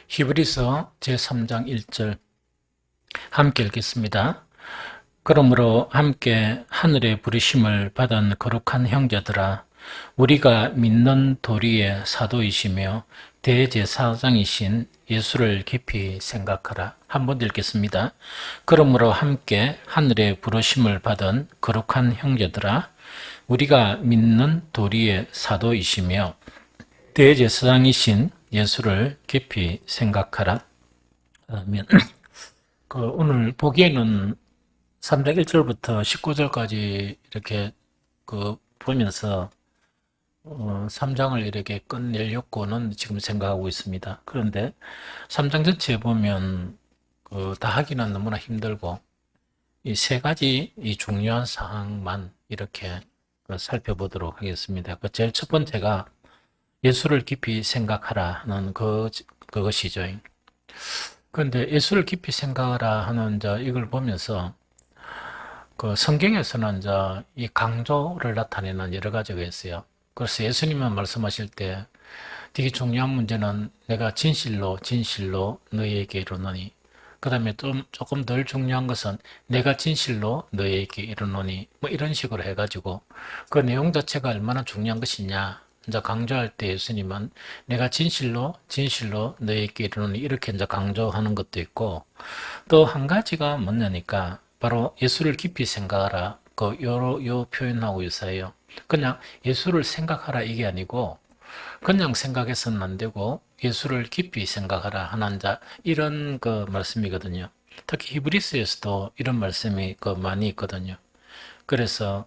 히브리서 제3장 1절 함께 읽겠습니다. 그러므로 함께 하늘의 부르심을 받은 거룩한 형제들아, 우리가 믿는 도리의 사도이시며 대제사장이신 예수를 깊이 생각하라. 한번 읽겠습니다. 그러므로 함께 하늘의 부르심을 받은 거룩한 형제들아, 우리가 믿는 도리의 사도이시며 대제사장이신 예수를 깊이 생각하라. 아멘. 오늘 보기에는 3장 1절부터 19절까지 이렇게 보면서 3장을 이렇게 끝내려고는 지금 생각하고 있습니다. 그런데 3장 전체에 보면 다 하기는 너무나 힘들고 이 세 가지 이 중요한 사항만 이렇게 살펴보도록 하겠습니다. 제일 첫 번째가 예수를 깊이 생각하라 하는 그것이죠. 그런데 예수를 깊이 생각하라 하는 이걸 보면서 성경에서는 이 강조를 나타내는 여러 가지가 있어요. 그래서 예수님은 말씀하실 때 되게 중요한 문제는 내가 진실로 너희에게 이르노니, 그 다음에 조금 덜 중요한 것은 내가 진실로 너희에게 이르노니, 뭐 이런 식으로 해가지고 그 내용 자체가 얼마나 중요한 것이냐 이제 강조할 때 예수님은 내가 진실로 너희에게 이르노니 이렇게 이제 강조하는 것도 있고, 또 한 가지가 뭐냐니까 바로 예수를 깊이 생각하라. 요 표현하고 유사해요. 그냥 예수를 생각하라 이게 아니고 그냥 생각해서는 안 되고 예수를 깊이 생각하라 하는 이런 말씀이거든요. 특히 히브리서에서도 이런 말씀이 많이 있거든요. 그래서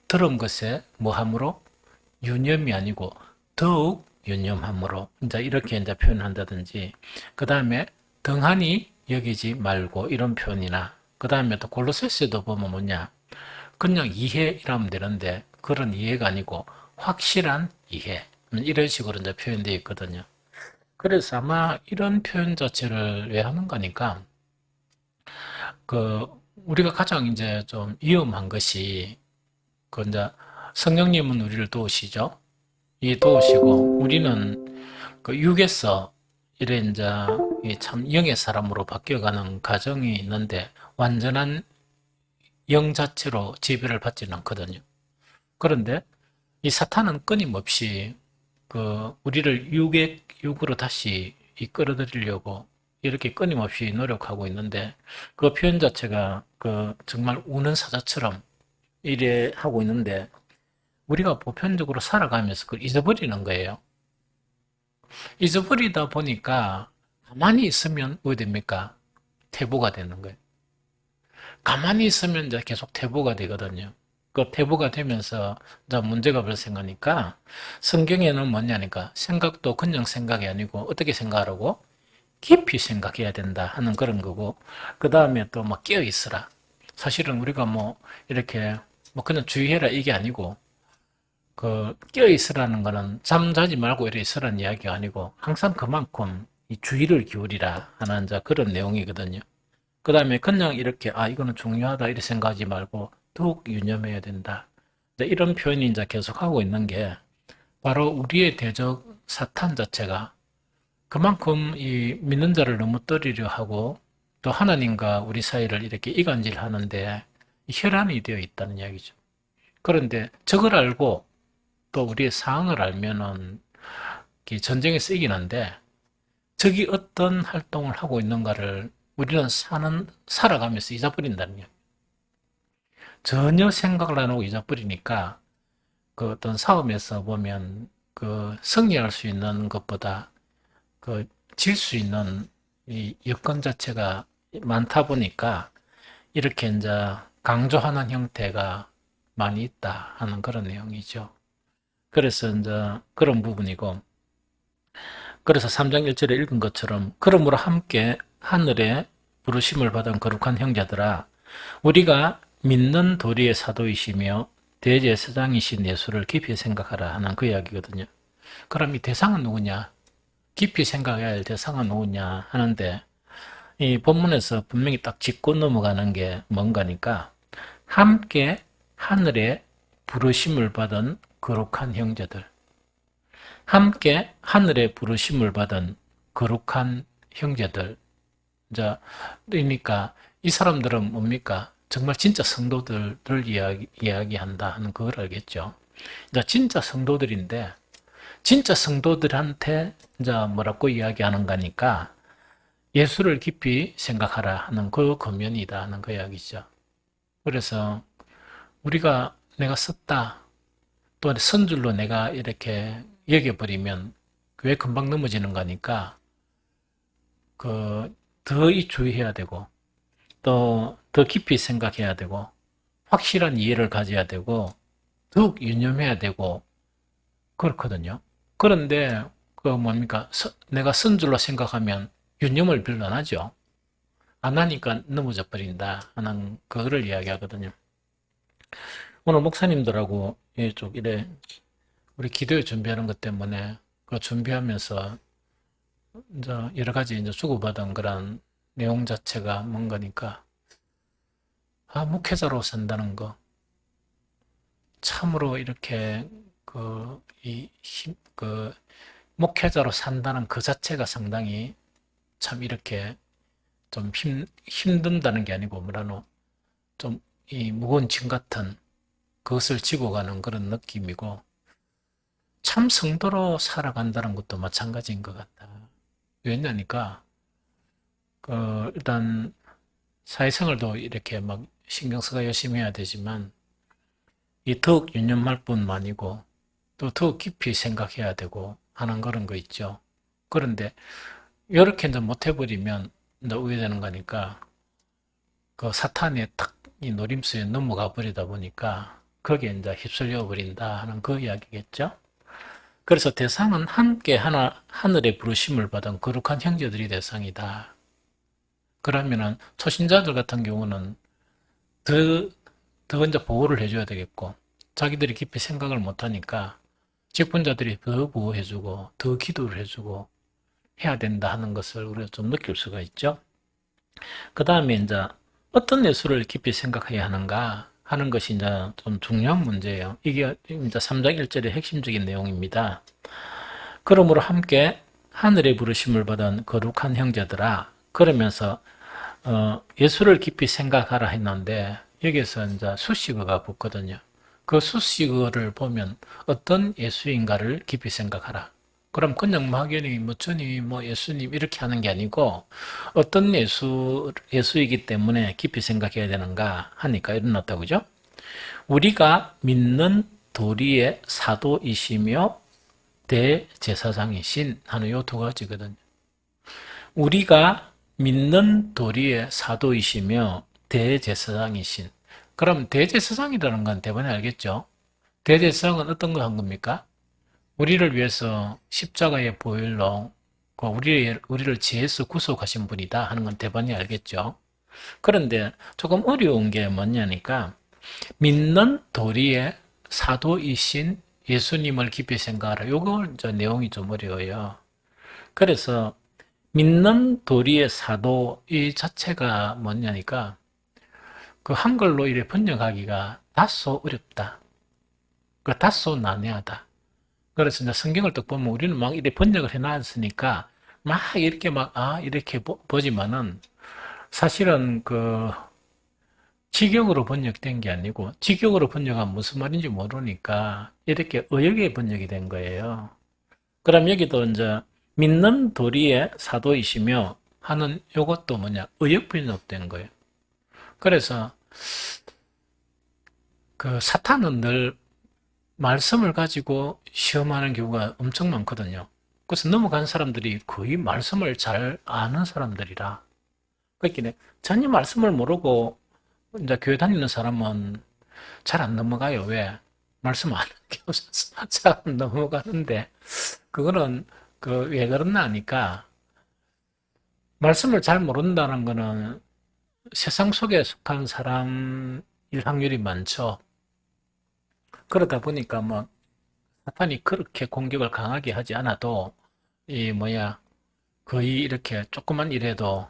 들은 것에 뭐함으로 유념이 아니고 더욱 유념함으로 이렇게 표현한다든지, 그 다음에 등한히 여기지 말고 이런 표현이나, 그 다음에 또 골로새서도 보면 뭐냐, 그냥 이해이라면 되는데 그런 이해가 아니고 확실한 이해, 이런 식으로 표현되어 있거든요. 그래서 아마 이런 표현 자체를 왜 하는 거니까 우리가 가장 좀 위험한 것이 성령님은 우리를 도우시죠. 도우시고 우리는 육에서 이래 참 영의 사람으로 바뀌어가는 과정이 있는데 완전한 영 자체로 지배를 받지는 않거든요. 그런데 이 사탄은 끊임없이 우리를 육으로 다시 이끌어들이려고 이렇게 끊임없이 노력하고 있는데, 그 표현 자체가 정말 우는 사자처럼 이래 하고 있는데 우리가 보편적으로 살아가면서 그걸 잊어버리는 거예요. 잊어버리다 보니까 가만히 있으면 왜 됩니까? 퇴보가 되는 거예요. 가만히 있으면 이제 계속 퇴보가 되거든요. 그 퇴보가 되면서 이제 문제가 발생하니까 성경에는 뭐냐니까 생각도 그냥 생각이 아니고 어떻게 생각하라고? 깊이 생각해야 된다 하는 그런 거고, 그 다음에 또 막 깨어 있으라. 사실은 우리가 이렇게 그냥 주의해라 이게 아니고 깨어 있으라는 거는 잠자지 말고 이래 있으라는 이야기가 아니고 항상 그만큼 이 주의를 기울이라 하는 그런 내용이거든요. 그 다음에 그냥 이렇게 이거는 중요하다 이렇게 생각하지 말고 더욱 유념해야 된다. 이런 표현이 이제 계속하고 있는 게 바로 우리의 대적 사탄 자체가 그만큼 이 믿는 자를 넘어뜨리려 하고 또 하나님과 우리 사이를 이렇게 이간질하는데 혈안이 되어 있다는 이야기죠. 그런데 저걸 알고 또 우리의 상황을 알면은 전쟁에서 이긴 한데 적이 어떤 활동을 하고 있는가를 우리는 살아가면서 잊어버린다는 거예요. 전혀 생각을 안 하고 잊어버리니까 어떤 싸움에서 보면 승리할 수 있는 것보다 질 수 있는 이 여건 자체가 많다 보니까 이렇게 강조하는 형태가 많이 있다 하는 그런 내용이죠. 그래서 그런 부분이고, 그래서 3장 1절에 읽은 것처럼 그러므로 함께 하늘에 부르심을 받은 거룩한 형제들아, 우리가 믿는 도리의 사도이시며 대제사장이신 예수를 깊이 생각하라 하는 그 이야기거든요. 그럼 이 대상은 누구냐? 깊이 생각해야 할 대상은 누구냐 하는데, 이 본문에서 분명히 딱 짚고 넘어가는 게 뭔가니까 함께 하늘에 부르심을 받은 거룩한 형제들, 함께 하늘에 부르심을 받은 거룩한 형제들. 이제, 그러니까 이 사람들은 뭡니까? 정말 진짜 성도들을 이야기한다 하는 그걸 알겠죠. 이제 진짜 성도들인데, 진짜 성도들한테 이제 뭐라고 이야기하는 거니까 예수를 깊이 생각하라 하는 그 권면이다 하는 그 이야기죠. 그래서 우리가 내가 썼다, 또 선줄로 내가 이렇게 여겨버리면 왜 금방 넘어지는 거니까 더 주의해야 되고 또 더 깊이 생각해야 되고 확실한 이해를 가져야 되고 더욱 유념해야 되고 그렇거든요. 그런데 뭡니까? 내가 선줄로 생각하면 유념을 별로 안 하죠. 안 하니까 넘어져 버린다 하는 그거를 이야기하거든요. 오늘 목사님들하고 이쪽 이래 우리 기도회 준비하는 것 때문에 그 준비하면서 이제 여러 가지 이제 주고받은 그런 내용 자체가 뭔가니까 목회자로 산다는 거 참으로 이렇게 목회자로 산다는 그 자체가 상당히 참 이렇게 좀 힘든다는 게 아니고 뭐라노 좀 이 무거운 짐 같은 그것을 지고 가는 그런 느낌이고 참 성도로 살아간다는 것도 마찬가지인 것 같다. 왜냐니까 일단 사회생활도 이렇게 막 신경 써서 열심히 해야 되지만 이 더욱 유념할 뿐만 아니고 또 더욱 깊이 생각해야 되고 하는 그런 거 있죠. 그런데 이렇게 이제 못 해버리면 이제 우회되는 거니까 그 사탄의 탁 이 노림수에 넘어가 버리다 보니까 거기에 이제 휩쓸려 버린다 하는 그 이야기겠죠. 그래서 대상은 함께 하늘의 부르심을 받은 거룩한 형제들이 대상이다. 그러면은 초신자들 같은 경우는 더 이제 보호를 해줘야 되겠고 자기들이 깊이 생각을 못하니까 직분자들이 더 보호해주고 더 기도를 해주고 해야 된다 하는 것을 우리가 좀 느낄 수가 있죠. 그 다음에 이제 어떤 예수를 깊이 생각해야 하는가 하는 것이 이제 좀 중요한 문제예요. 이게 이제 3장 1절의 핵심적인 내용입니다. 그러므로 함께 하늘의 부르심을 받은 거룩한 형제들아 그러면서 예수를 깊이 생각하라 했는데 여기서 이제 수식어가 붙거든요. 그 수식어를 보면 어떤 예수인가를 깊이 생각하라. 그럼 그냥 막연히 뭐 주님, 뭐 예수님 이렇게 하는 게 아니고 어떤 예수이기 때문에 깊이 생각해야 되는가 하니까 일어났다고 그죠? 우리가 믿는 도리의 사도이시며 대제사장이신 하는 요 두 가지거든요. 우리가 믿는 도리의 사도이시며 대제사장이신. 그럼 대제사장이라는 건 대번에 알겠죠? 대제사장은 어떤 거 한 겁니까? 우리를 위해서 십자가의 보혈로 우리를 죄에서 구속하신 분이다 하는 건 대번에 알겠죠? 그런데 조금 어려운 게 뭐냐니까 믿는 도리의 사도이신 예수님을 깊이 생각하라. 요거 내용이 좀 어려워요. 그래서 믿는 도리의 사도 이 자체가 뭐냐니까 그 한글로 이렇게 번역하기가 다소 어렵다. 그 다소 난해하다. 그래서 이제 성경을 딱 보면 우리는 막 이렇게 번역을 해놨으니까 막 이렇게 이렇게 보지만은 사실은 직역으로 번역된 게 아니고 직역으로 번역하면 무슨 말인지 모르니까 이렇게 의역에 번역이 된 거예요. 그럼 여기도 이제 믿는 도리의 사도이시며 하는 요것도 의역 번역된 거예요. 그래서 사탄은 늘 말씀을 가지고 시험하는 경우가 엄청 많거든요. 그래서 넘어간 사람들이 거의 말씀을 잘 아는 사람들이라. 그러니까 전혀 말씀을 모르고 이제 교회 다니는 사람은 잘 안 넘어가요. 왜? 말씀 안 하는 게 없어서 잘 안 넘어가는데 그거는 왜 그러나 하니까 말씀을 잘 모른다는 거는 세상 속에 속한 사람일 확률이 많죠. 그러다 보니까 사탄이 그렇게 공격을 강하게 하지 않아도 거의 이렇게 조금만 일해도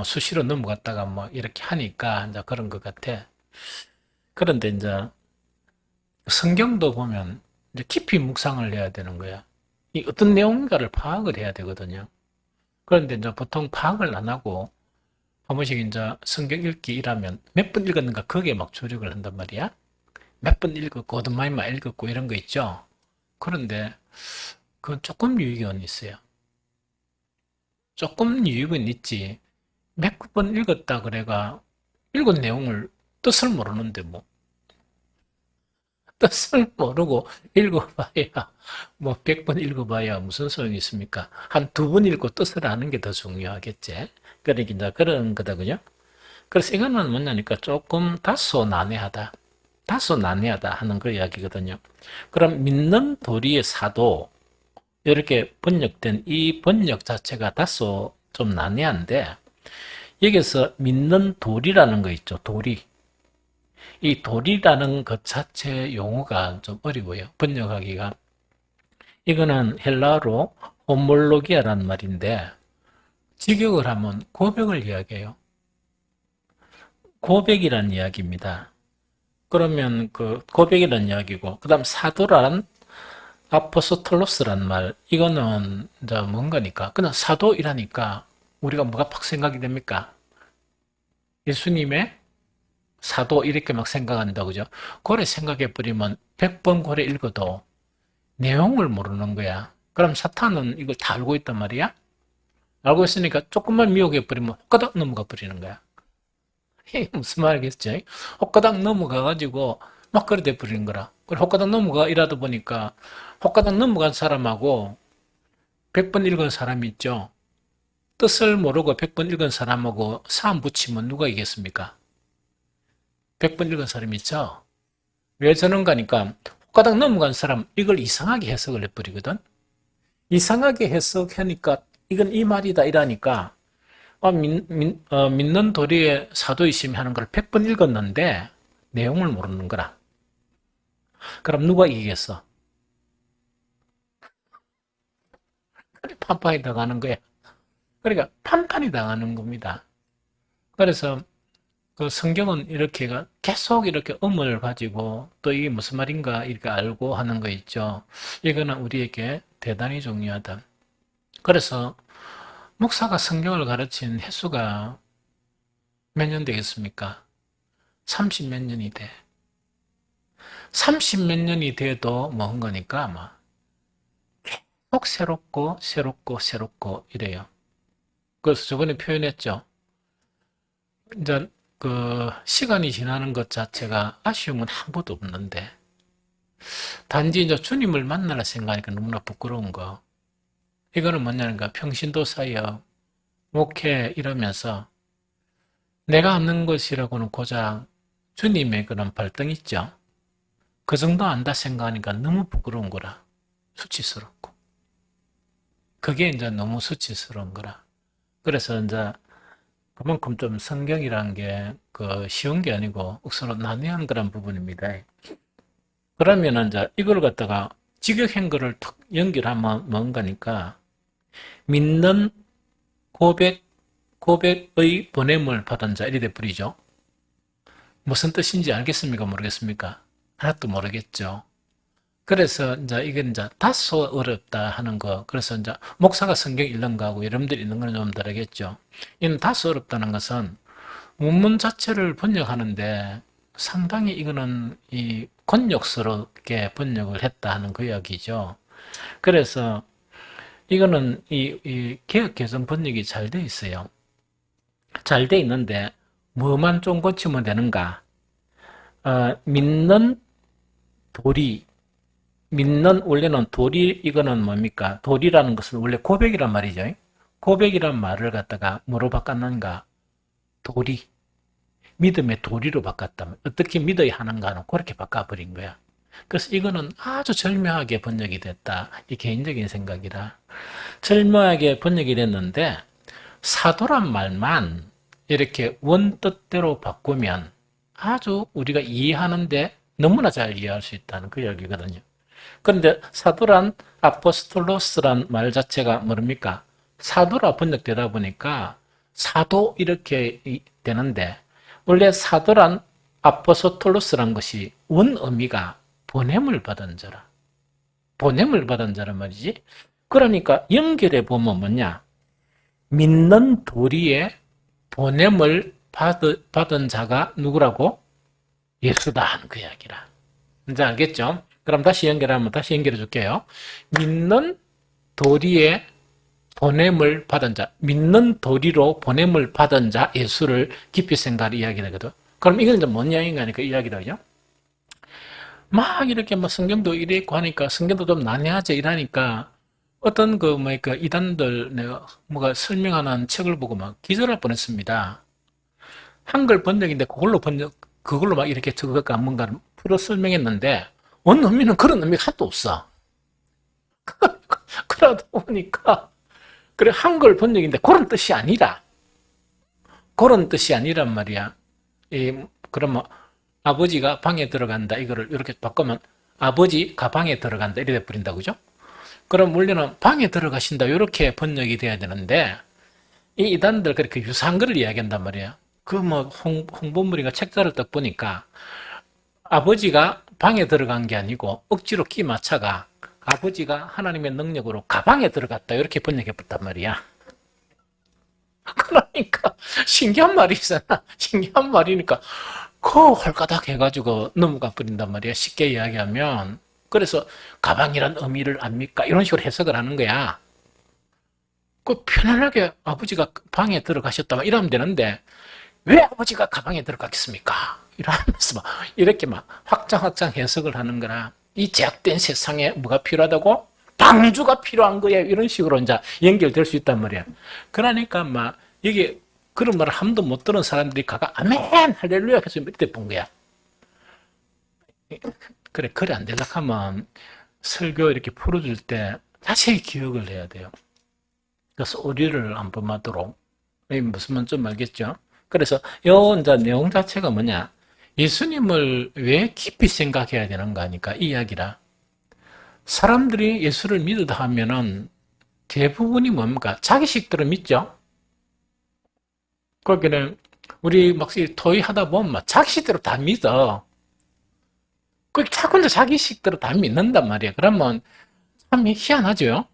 수시로 넘어갔다가 이렇게 하니까 이제 그런 것 같아. 그런데 이제 성경도 보면 이제 깊이 묵상을 해야 되는 거야. 이 어떤 내용인가를 파악을 해야 되거든요. 그런데 이제 보통 파악을 안 하고 한 번씩 이제 성경 읽기 일하면 몇 번 읽었는가 거기에 막 주력을 한단 말이야. 몇 번 읽었고 어둠마이마 읽었고 이런 거 있죠. 그런데 그건 조금 유익은 있어요. 조금 유익은 있지. 몇 번 읽었다 그래가 읽은 내용을 뜻을 모르는데 뭐 뜻을 모르고 읽어봐야 뭐 100번 읽어봐야 무슨 소용이 있습니까? 한 두 번 읽고 뜻을 아는 게 더 중요하겠지. 그러니까 이제 그런 거다군요. 그래서 이거는 뭐냐니까 조금 다소 난해하다. 다소 난해하다 하는 그 이야기거든요. 그럼 믿는 도리의 사도 이렇게 번역된 이 번역 자체가 다소 좀 난해한데 여기서 믿는 도리라는 거 있죠. 도리. 이 도리라는 것 자체 용어가 좀 어려워요. 번역하기가. 이거는 헬라어로 호몰로기아라는 말인데 직역을 하면 고백을 이야기해요. 고백이라는 이야기입니다. 그러면 그 고백이라는 이야기고 그다음 사도란 아포스톨로스란 말 이거는 이제 뭔가니까 그냥 사도이라니까 우리가 뭐가 팍 생각이 됩니까? 예수님의 사도 이렇게 막 생각한다 그죠? 고래 생각해 버리면 100번 고래 읽어도 내용을 모르는 거야. 그럼 사탄은 이걸 다 알고 있단 말이야? 알고 있으니까 조금만 미혹해 버리면 호까닥 넘어가 버리는 거야. 이게 무슨 말이겠죠? 호까닥 넘어가 가지고 막 그래 돼 버리는 거라. 그래 호까닥 넘어가 이러다 보니까 호까닥 넘어간 사람하고 100번 읽은 사람이 있죠. 뜻을 모르고 100번 읽은 사람하고 싸움 붙이면 누가 이겠습니까? 100번 읽은 사람이 있죠. 왜 저런가니까 호까닥 넘어간 사람 이걸 이상하게 해석을 해버리거든. 이상하게 해석하니까 이건 이 말이다 이러니까 믿는 도리의 사도이심 하는 걸 100번 읽었는데 내용을 모르는 거라. 그럼 누가 이기겠어? 그래 판판이 당하는 거야. 그러니까 판판이 당하는 겁니다. 그래서 그 성경은 이렇게 계속 이렇게 음을 가지고 또 이게 무슨 말인가 이렇게 알고 하는 거 있죠. 이거는 우리에게 대단히 중요하다. 그래서 목사가 성경을 가르친 횟수가 몇 년 되겠습니까? 30 몇 년이 돼. 30 몇 년이 돼도 뭐 한 거니까 아마 계속 새롭고 새롭고 새롭고 이래요. 그래서 저번에 표현했죠. 이제 그 시간이 지나는 것 자체가 아쉬움은 한 번도 없는데 단지 이제 주님을 만나라 생각하니까 너무나 부끄러운 거. 이거는 뭐냐니까 평신도 사역, 목회 이러면서 내가 아는 것이라고는 고작 주님의 그런 발등 있죠. 그 정도 안다 생각하니까 너무 부끄러운 거라. 수치스럽고. 그게 이제 너무 수치스러운 거라. 그래서 이제 그만큼 좀 성경이라는 게 그 쉬운 게 아니고 억수로 난해한 그런 부분입니다. 그러면 이제 이걸 갖다가 직역한 거를 탁 연결하면 뭔가니까 믿는 고백의 보냄을 받은 자 이래 돼버리죠. 무슨 뜻인지 알겠습니까? 모르겠습니까? 하나도 모르겠죠. 그래서 이제 이게 이제 다소 어렵다 하는 거. 그래서 이제 목사가 성경 읽는 거하고 여러분들이 읽는 거는 좀 다르겠죠. 이는 다소 어렵다는 것은 원문 자체를 번역하는데 상당히 이거는 이 곤욕스럽게 번역을 했다 하는 그 이야기죠. 그래서 이거는 이 개역 개정 번역이 잘 돼 있어요. 잘 돼 있는데 뭐만 좀 고치면 되는가? 믿는 도리, 믿는 원래는 도리 이거는 뭡니까? 도리라는 것은 원래 고백이란 말이죠. 고백이란 말을 갖다가 뭐로 바꿨는가? 도리. 믿음의 도리로 바꿨다면 어떻게 믿어야 하는가는 그렇게 바꿔버린 거야. 그래서 이거는 아주 절묘하게 번역이 됐다. 이 개인적인 생각이라. 절묘하게 번역이 됐는데 사도란 말만 이렇게 원뜻대로 바꾸면 아주 우리가 이해하는데 너무나 잘 이해할 수 있다는 그 이야기거든요. 그런데 사도란 아포스톨로스란 말 자체가 뭡니까? 사도라 번역되다 보니까 사도 이렇게 되는데 원래 사도란 아포스톨로스란 것이 원 의미가 보냄을 받은 자라. 보냄을 받은 자란 말이지. 그러니까 연결해 보면 뭐냐? 믿는 도리에 보냄을 받은 자가 누구라고? 예수다 하는 그 이야기라. 이제 알겠죠? 그럼 다시 연결해 줄게요. 믿는 도리에 보냄을 받은 자, 믿는 도리로 보냄을 받은 자 예수를 깊이 생각할 이야기거든. 그럼 이건 이제 뭔 이야기인가 하니까 이야기다죠. 막 이렇게 뭐 성경도 이래 있고 하니까 성경도 좀 난해하지 이러니까 어떤 이단들 내가 뭐가 설명하는 책을 보고 막 기절할 뻔했습니다. 한글 번역인데 그걸로 막 이렇게 저거가 뭔가 풀어 설명했는데 어느 의미는 그런 의미가 하나도 없어. 그러다 보니까 그래 한글 번역인데 그런 뜻이 아니란 말이야. 그러면 아버지가 방에 들어간다 이거를 이렇게 바꾸면 아버지 가방에 들어간다 이렇게 버린다 그죠? 그럼 원래는 방에 들어가신다 이렇게 번역이 돼야 되는데 이 이단들 그렇게 유사한 글을 이야기한단 말이야. 그 뭐 홍보물인가 책자를 딱 보니까 아버지가 방에 들어간 게 아니고 억지로 끼 맞춰가 아버지가 하나님의 능력으로 가방에 들어갔다 이렇게 번역해 봤단 말이야. 그러니까 신기한 말이잖아. 신기한 말이니까 그 홀가닥 해가지고 넘어가 버린단 말이야. 쉽게 이야기하면. 그래서 가방이란 의미를 압니까? 이런 식으로 해석을 하는 거야. 그 편안하게 아버지가 방에 들어가셨다 이러면 되는데 왜 아버지가 가방에 들어갔겠습니까? 이러면서 막 이렇게 막 확장 해석을 하는 거라. 이 제약된 세상에 뭐가 필요하다고? 방주가 필요한 거예요. 이런 식으로 이제 연결될 수 있단 말이야. 그러니까 막 여기 그런 말을 한 번도 못 들은 사람들이 가가 아멘 할렐루야 해서 이때 본 거야. 그래 안 되려고 하면 설교 이렇게 풀어줄 때 자세히 기억을 해야 돼요. 그래서 오류를 안 범하도록. 무슨 말인지 좀 알겠죠? 그래서 요 이제 내용 자체가 뭐냐? 예수님을 왜 깊이 생각해야 되는가 하니까 이 이야기라. 사람들이 예수를 믿으다 하면은 대부분이 뭡니까? 자기식대로 믿죠? 거기는 우리 막 토의하다 보면 막 자기식대로 다 믿어. 그 자꾸 이제 자기식대로 다 믿는단 말이야. 그러면 참 희한하죠?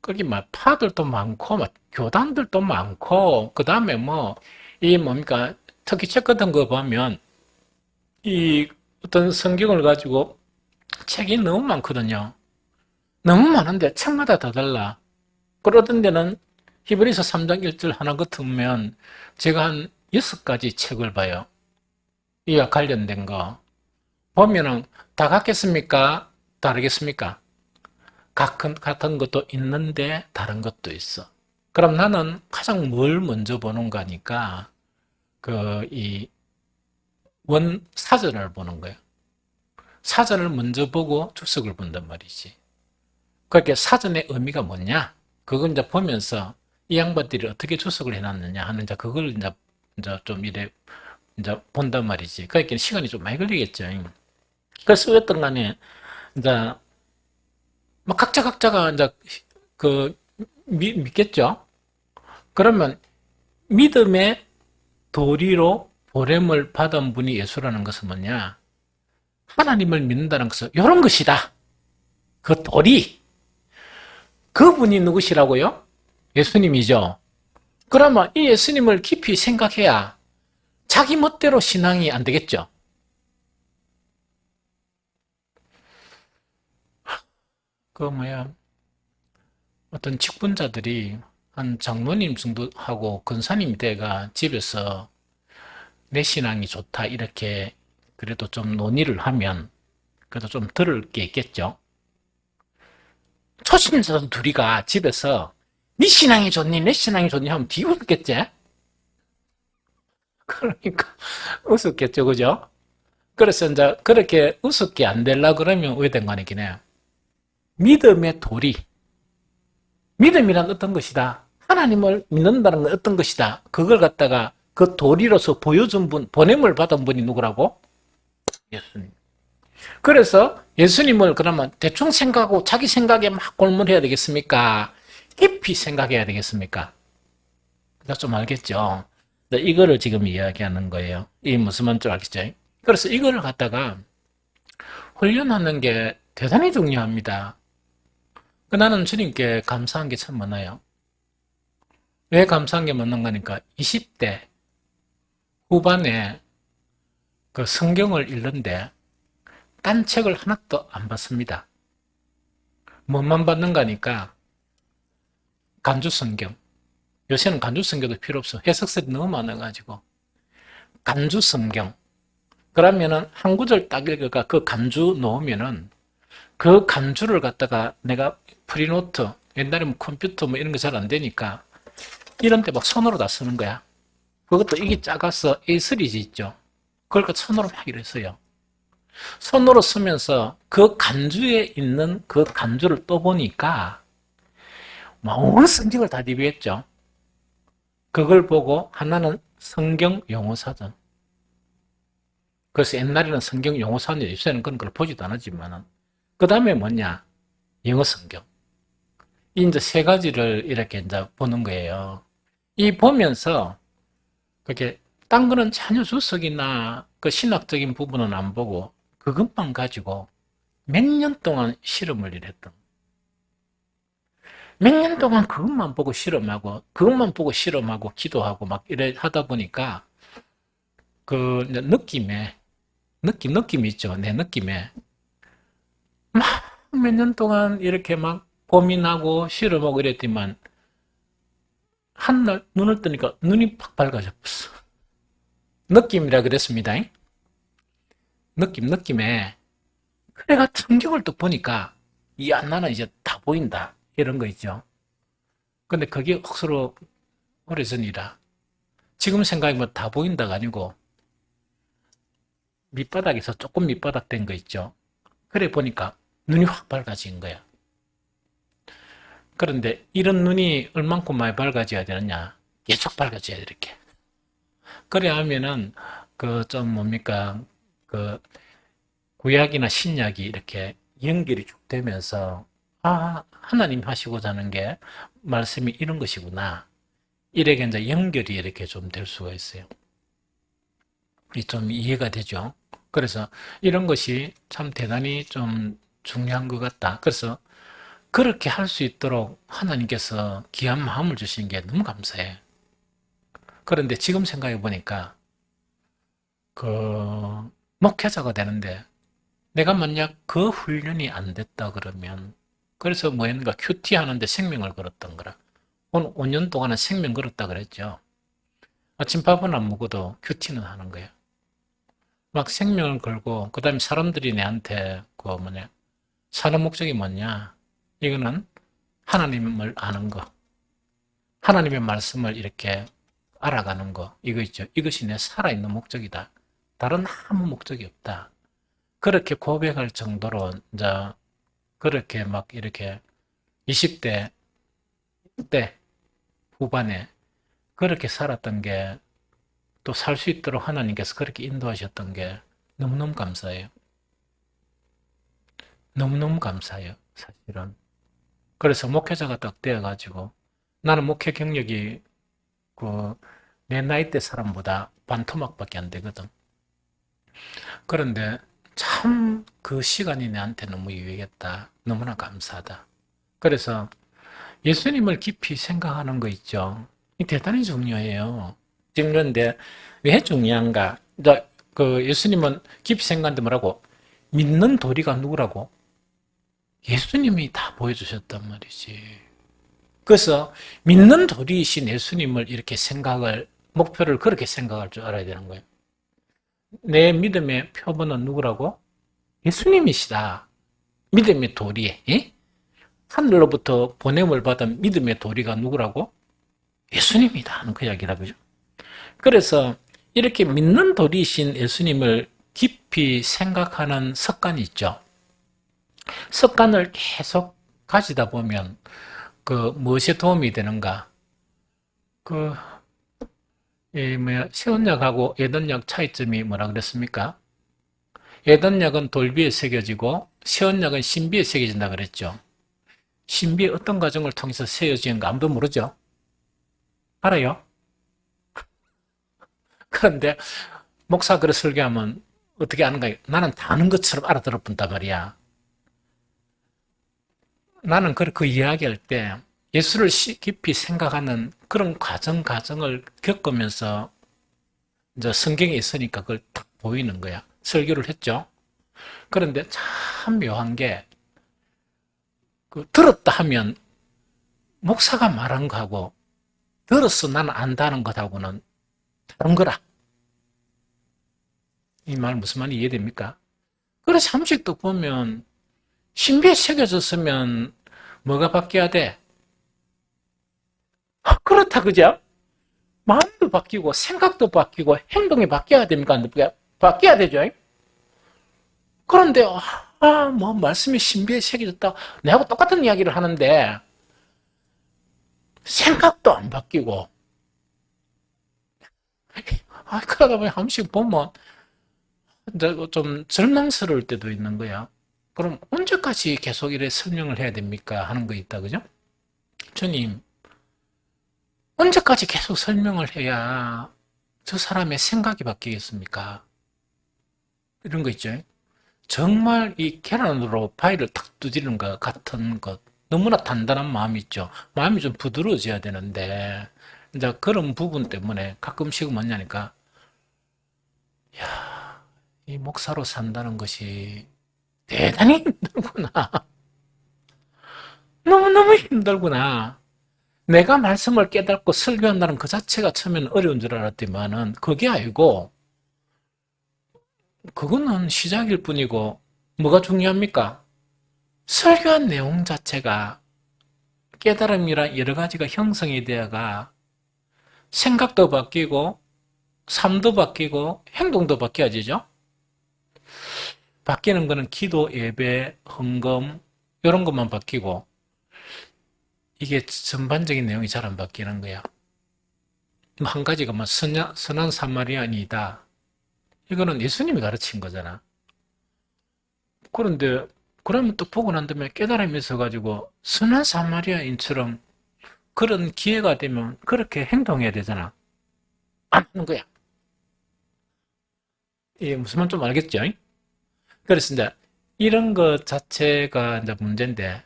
거기 막 파들도 많고, 막 교단들도 많고, 그 다음에 뭡니까? 특히 책 같은 거 보면 이 어떤 성경을 가지고 책이 너무 많거든요. 너무 많은데 책마다 다 달라. 그러던 데는 히브리서 3장 1절 하나 같으면 제가 한 6가지 책을 봐요. 이와 관련된 거. 보면은 다 같겠습니까? 다르겠습니까? 같은 것도 있는데 다른 것도 있어. 그럼 나는 가장 뭘 먼저 보는가 하니까 이 사전을 보는 거예요. 사전을 먼저 보고 주석을 본단 말이지. 그렇게 사전의 의미가 뭐냐? 그걸 이제 보면서 이 양반들이 어떻게 주석을 해놨느냐 하는 이제 그걸 이제 좀 이제 본단 말이지. 그러니까 시간이 좀 많이 걸리겠죠. 그래서 어떤 간에 이제 막 각자가 이제 믿겠죠. 그러면 믿음의 도리로 보냄을 받은 분이 예수라는 것은 뭐냐? 하나님을 믿는다는 것은 이런 것이다. 그 도리. 그분이 누구시라고요? 예수님이죠. 그러면 이 예수님을 깊이 생각해야 자기 멋대로 신앙이 안 되겠죠. 어떤 직분자들이 한 장로님 정도 하고 권사님 때가 집에서 내 신앙이 좋다 이렇게 그래도 좀 논의를 하면 그래도 좀 들을 게 있겠죠. 초신자들 둘이가 집에서 네 신앙이 좋니 내 신앙이 좋니 하면 뒤 웃겠지? 그러니까 웃었겠죠, 그죠? 그래서 이제 그렇게 웃었게 안 되려고 그러면 왜 된 거 아니긴 해요. 믿음의 도리. 믿음이란 어떤 것이다. 하나님을 믿는다는 건 어떤 것이다. 그걸 갖다가 그 도리로서 보여준 분, 보냄을 받은 분이 누구라고? 예수님. 그래서 예수님을 그러면 대충 생각하고 자기 생각에 막 골몰해야 되겠습니까? 깊이 생각해야 되겠습니까? 좀 알겠죠? 이거를 지금 이야기하는 거예요. 이게 무슨 말인지 알겠죠? 그래서 이거를 갖다가 훈련하는 게 대단히 중요합니다. 나는 주님께 감사한 게 참 많아요. 왜 감사한 게 맞는가 하니까 20대 후반에 그 성경을 읽는데 딴 책을 하나도 안 봤습니다. 뭐만 받는가 하니까 간주성경. 요새는 간주성경도 필요 없어. 해석설이 너무 많아가지고. 간주성경. 그러면은 한 구절 딱 읽어가 그 간주 놓으면은 그 간주를 갖다가 내가 프리노트, 옛날에 뭐 컴퓨터 뭐 이런 거 잘 안 되니까 이런 때 막 손으로 다 쓰는 거야. 그것도 이게 작아서 A3지 있죠. 그걸 손으로 막 이랬어요. 손으로 쓰면서 그 간주에 있는 그 간주를 또 보니까 온 성경을 다 디비했죠. 그걸 보고 하나는 성경 용어사전. 그래서 옛날에는 성경 용어사전, 요새는 그런 걸 보지도 않았지만은 그 다음에 뭐냐? 영어 성경. 이제 세 가지를 이렇게 이제 보는 거예요. 이 보면서 그렇게 딴 거는 전혀 주석이나 그 신학적인 부분은 안 보고 그것만 가지고 몇 년 동안 실험을 일했던. 몇 년 동안 그것만 보고 실험하고 그것만 보고 실험하고 기도하고 막 이래 하다 보니까 그 느낌이 있죠. 내 느낌에 막 몇 년 동안 이렇게 막 고민하고 실험하고 이랬더니만 한날 눈을 뜨니까 눈이 팍 밝아져 버렸어. 느낌이라 그랬습니다. 느낌에 그래가 성경을 또 보니까 야 나는 이제 다 보인다 이런 거 있죠. 근데 그게 억수로 오래전이라 지금 생각해보면 다 보인다가 아니고 밑바닥에서 조금 밑바닥 된 거 있죠. 그래 보니까 눈이 확 밝아진 거야. 그런데 이런 눈이 얼만큼 많이 밝아져야 되느냐? 계속 밝아져야 돼, 이렇게. 그래야 하면은 그 좀 뭡니까 그 구약이나 신약이 이렇게 연결이 쭉 되면서 아 하나님 하시고자 하는 게 말씀이 이런 것이구나. 이렇게 이제 연결이 이렇게 좀 될 수가 있어요. 좀 이해가 되죠. 그래서 이런 것이 참 대단히 좀 중요한 것 같다. 그래서 그렇게 할 수 있도록 하나님께서 귀한 마음을 주신 게 너무 감사해. 그런데 지금 생각해 보니까 그 목회자가 되는데 내가 만약 그 훈련이 안 됐다 그러면 그래서 뭐 했는가 큐티 하는데 생명을 걸었던 거라. 오늘 5년 동안은 생명 걸었다 그랬죠. 아침밥은 안 먹어도 큐티는 하는 거야. 막 생명을 걸고 그다음에 사람들이 내한테 그 뭐냐 사는 목적이 뭐냐 이거는 하나님을 아는 거 하나님의 말씀을 이렇게 알아가는 거 이거 있죠. 이것이 내 살아있는 목적이다. 다른 아무 목적이 없다. 그렇게 고백할 정도로 이제 그렇게 막 이렇게 20대 때 후반에 그렇게 살았던 게 또 살 수 있도록 하나님께서 그렇게 인도하셨던 게 너무너무 감사해요. 너무너무 감사해요. 사실은. 그래서 목회자가 딱 되어가지고 나는 목회 경력이 그 내 나이 대 사람보다 반토막밖에 안 되거든. 그런데 참 그 시간이 내한테 너무 유익했다. 너무나 감사하다. 그래서 예수님을 깊이 생각하는 거 있죠. 이 대단히 중요해요. 지금 그런데 왜 중요한가? 그 예수님은 깊이 생각하는데 뭐라고? 믿는 도리가 누구라고? 예수님이 다 보여주셨단 말이지. 그래서 믿는 도리이신 예수님을 이렇게 목표를 그렇게 생각할 줄 알아야 되는 거예요. 내 믿음의 표본은 누구라고? 예수님이시다. 믿음의 도리. 예? 하늘로부터 보냄을 받은 믿음의 도리가 누구라고? 예수님이다 하는 그 이야기라 그죠? 그래서 이렇게 믿는 도리이신 예수님을 깊이 생각하는 습관이 있죠. 습관을 계속 가지다 보면 그 무엇에 도움이 되는가? 그 세원약하고 예던약 차이점이 뭐라 그랬습니까? 예던약은 돌비에 새겨지고 세원약은 신비에 새겨진다 그랬죠. 신비의 어떤 과정을 통해서 새겨지는가 아무도 모르죠. 알아요? 그런데 목사 그래 설교하면 어떻게 아는가? 나는 다 아는 것처럼 알아들어 본단 말이야. 나는 그 이야기할 때 예수를 깊이 생각하는 그런 과정을 겪으면서 이제 성경에 있으니까 그걸 딱 보이는 거야. 설교를 했죠. 그런데 참 묘한 게, 들었다 하면 목사가 말한 거하고 들었어 나는 안다는 것하고는 다른 거라. 이 말 무슨 말인지 이해됩니까? 그래서 함식도 보면 신비에 새겨졌으면 뭐가 바뀌어야 돼? 그렇다 그죠? 마음도 바뀌고 생각도 바뀌고 행동이 바뀌어야 됩니까? 안 됩니까? 바뀌어야 되죠. 그런데 뭐 말씀이 신비에 새겨졌다. 내하고 똑같은 이야기를 하는데 생각도 안 바뀌고 그러다 보니 한 번씩 보면 좀 절망스러울 때도 있는 거야. 그럼 언제까지 계속 이래 설명을 해야 됩니까? 하는 거 있다, 그죠? 주님, 언제까지 계속 설명을 해야 저 사람의 생각이 바뀌겠습니까? 이런 거 있죠. 정말 이 계란으로 바위를 탁 두드리는 것 같은 것. 너무나 단단한 마음이 있죠. 마음이 좀 부드러워져야 되는데, 이제 그런 부분 때문에 가끔씩은 뭐냐니까, 야, 이 목사로 산다는 것이 대단히 힘들구나. 너무너무 힘들구나. 내가 말씀을 깨닫고 설교한다는 그 자체가 처음에는 어려운 줄 알았지만은 그게 아니고 그거는 시작일 뿐이고 뭐가 중요합니까? 설교한 내용 자체가 깨달음이라 여러 가지가 형성이 되어가 생각도 바뀌고 삶도 바뀌고 행동도 바뀌어지죠. 바뀌는 거는 기도, 예배, 헌금 이런 것만 바뀌고 이게 전반적인 내용이 잘 안 바뀌는 거야. 한 가지가 뭐 선한 사마리아인이다. 이거는 예수님이 가르친 거잖아. 그런데 그러면 또 보고 난 다음에 깨달음이 있어가지고 선한 사마리아인처럼 그런 기회가 되면 그렇게 행동해야 되잖아. 안 하는 거야. 이게 무슨 말 좀 알겠죠? 그래서 이제 이런 것 자체가 이제 문제인데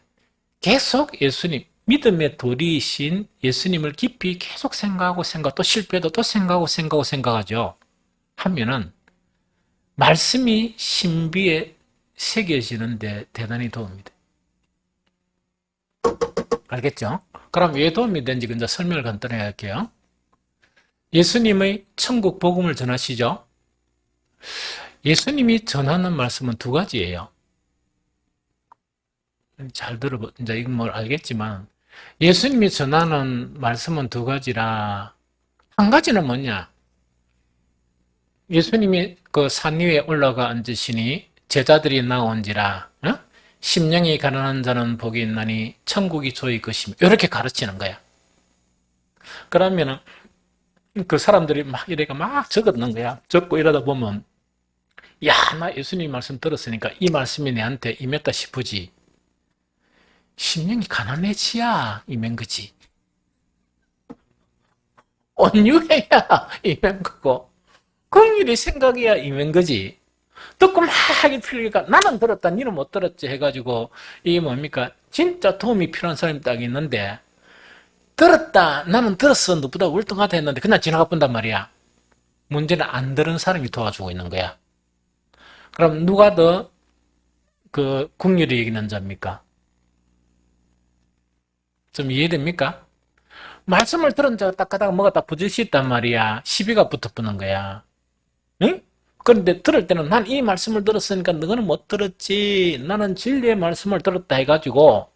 계속 예수님, 믿음의 도리이신 예수님을 깊이 계속 생각하고 또 실패해도 또 생각하죠. 하면은 말씀이 신비에 새겨지는데 대단히 도움이 돼. 알겠죠? 그럼 왜 도움이 되는지 이제 설명을 간단하게 할게요. 예수님의 천국 복음을 전하시죠? 예수님이 전하는 말씀은 두 가지예요. 잘 들어보, 이제 이건 뭘 알겠지만, 예수님이 전하는 말씀은 두 가지라, 한 가지는 뭐냐? 예수님이 그 산 위에 올라가 앉으시니 제자들이 나온지라, 심령이 가난한 자는 복이 있나니 천국이 저희 것이며, 이렇게 가르치는 거야. 그러면은 그 사람들이 막 이래가 막 적었는 거야. 적고 이러다 보면, 야, 나 예수님 말씀 들었으니까 이 말씀이 내한테 임했다 싶으지. 심령이 가난해지야 임한 거지. 온유해야 임한 거고, 긍휼히 생각해야 임한 거지. 듣고 막 하기 필요니까 나는 들었다, 니는 못 들었지 해가지고 이게 뭡니까? 진짜 도움이 필요한 사람이 딱 있는데 들었다, 나는 들었어, 너보다 월등하다 했는데 그냥 지나가 본단 말이야. 문제는 안 들은 사람이 도와주고 있는 거야. 그럼 누가 더 그 긍휼히 여기는 자입니까? 좀 이해됩니까? 말씀을 들은 자가 딱 가다가 뭐가 딱 부딪히 있단 말이야. 시비가 붙어붙는 거야. 응? 그런데 들을 때는 난 이 말씀을 들었으니까 너는 못 들었지. 나는 진리의 말씀을 들었다 해가지고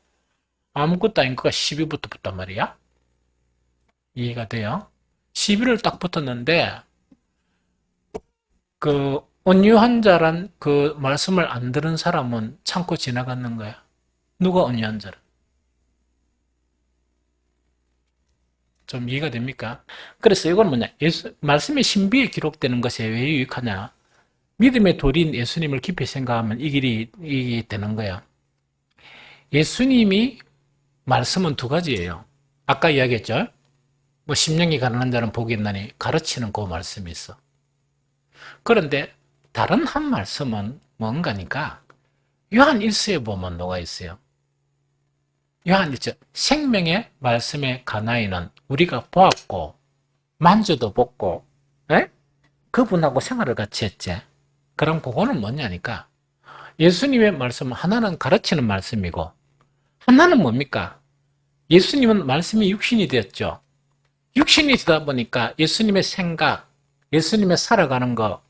아무것도 아닌 거가 시비부터 붙단 말이야. 이해가 돼요? 시비를 딱 붙었는데 그 온유한 자란 그 말씀을 안 들은 사람은 참고 지나가는 거야. 누가 온유한 자라? 좀 이해가 됩니까? 그래서 이건 뭐냐? 말씀의 신비에 기록되는 것이 왜 유익하냐? 믿음의 도리인 예수님을 깊이 생각하면 이 길이 되는 거야. 예수님이 말씀은 두 가지예요. 아까 이야기했죠? 뭐 심령이 가난한 자는 복이 있나니 가르치는 그 말씀이 있어. 그런데 다른 한 말씀은 뭔가니까 요한 1서에 보면 뭐가 있어요? 요한일서 생명의 말씀의 가나이는 우리가 보았고 만져도 봤고, 에? 그분하고 생활을 같이 했지. 그럼 그거는 뭐냐니까 예수님의 말씀은 하나는 가르치는 말씀이고 하나는 뭡니까? 예수님은 말씀이 육신이 되었죠. 육신이 되다 보니까 예수님의 생각, 예수님의 살아가는 것,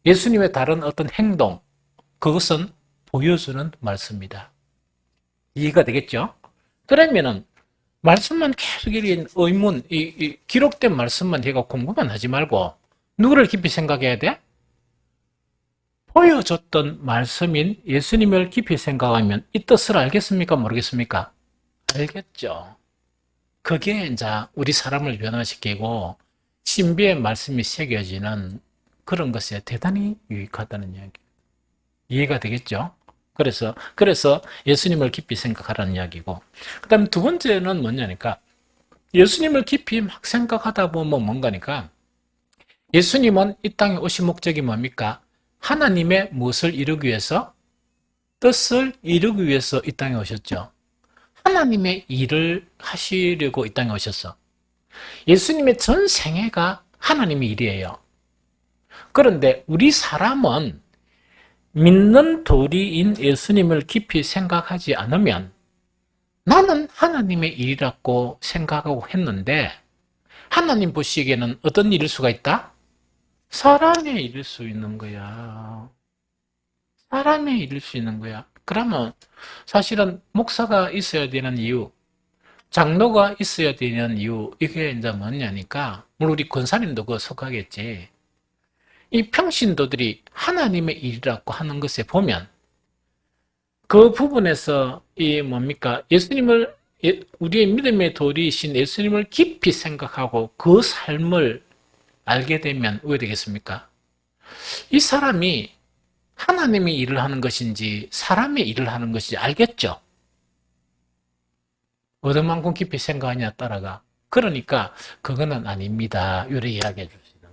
예수님의 다른 어떤 행동, 그것은 보여주는 말씀이다. 이해가 되겠죠? 그러면은 말씀만 계속 이런 의문, 이 기록된 말씀만 해가 공부만 하지 말고 누구를 깊이 생각해야 돼? 보여줬던 말씀인 예수님을 깊이 생각하면 이 뜻을 알겠습니까? 모르겠습니까? 알겠죠. 그게 이제 우리 사람을 변화시키고 신비의 말씀이 새겨지는 그런 것에 대단히 유익하다는 이야기. 이해가 되겠죠? 그래서 예수님을 깊이 생각하라는 이야기고, 그 다음에 두 번째는 뭐냐니까, 예수님을 깊이 막 생각하다 보면 뭔가니까, 예수님은 이 땅에 오신 목적이 뭡니까? 하나님의 무엇을 이루기 위해서? 뜻을 이루기 위해서 이 땅에 오셨죠. 하나님의 일을 하시려고 이 땅에 오셨어. 예수님의 전 생애가 하나님의 일이에요. 그런데 우리 사람은 믿는 도리인 예수님을 깊이 생각하지 않으면 나는 하나님의 일이라고 생각하고 했는데 하나님 보시기에는 어떤 일일 수가 있다? 사람의 일일 수 있는 거야. 사람의 일일 수 있는 거야. 그러면 사실은 목사가 있어야 되는 이유, 장로가 있어야 되는 이유, 이게 이제 뭐냐니까, 물론 우리 권사님도 그거 속하겠지. 이 평신도들이 하나님의 일이라고 하는 것에 보면 그 부분에서 이 뭡니까? 예수님을, 우리의 믿음의 도리이신 예수님을 깊이 생각하고 그 삶을 알게 되면 왜 되겠습니까? 이 사람이 하나님의 일을 하는 것인지 사람의 일을 하는 것인지 알겠죠? 어느만큼 깊이 생각하냐 따라가. 그러니까 그거는 아닙니다. 이렇게 이야기해 주시는.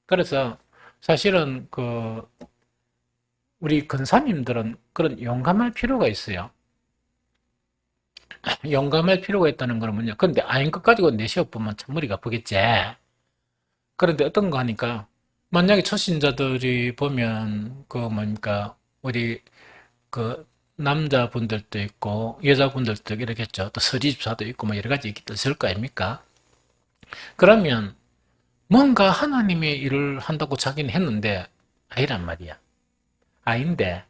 그래서 사실은 우리 근사님들은 그런 용감할 필요가 있어요. 용감할 필요가 있다는 건 뭐냐. 그런데 아닌 것 가지고 내시어 보면 참 머리가 아프겠지. 그런데 어떤 거 하니까 만약에 초신자들이 보면 뭡니까 우리 남자분들도 있고 여자분들도 이렇겠죠. 또 서리집사도 있고 뭐 여러 가지 있을 거 아닙니까? 그러면 뭔가 하나님의 일을 한다고 자기는 했는데 아니란 말이야. 아닌데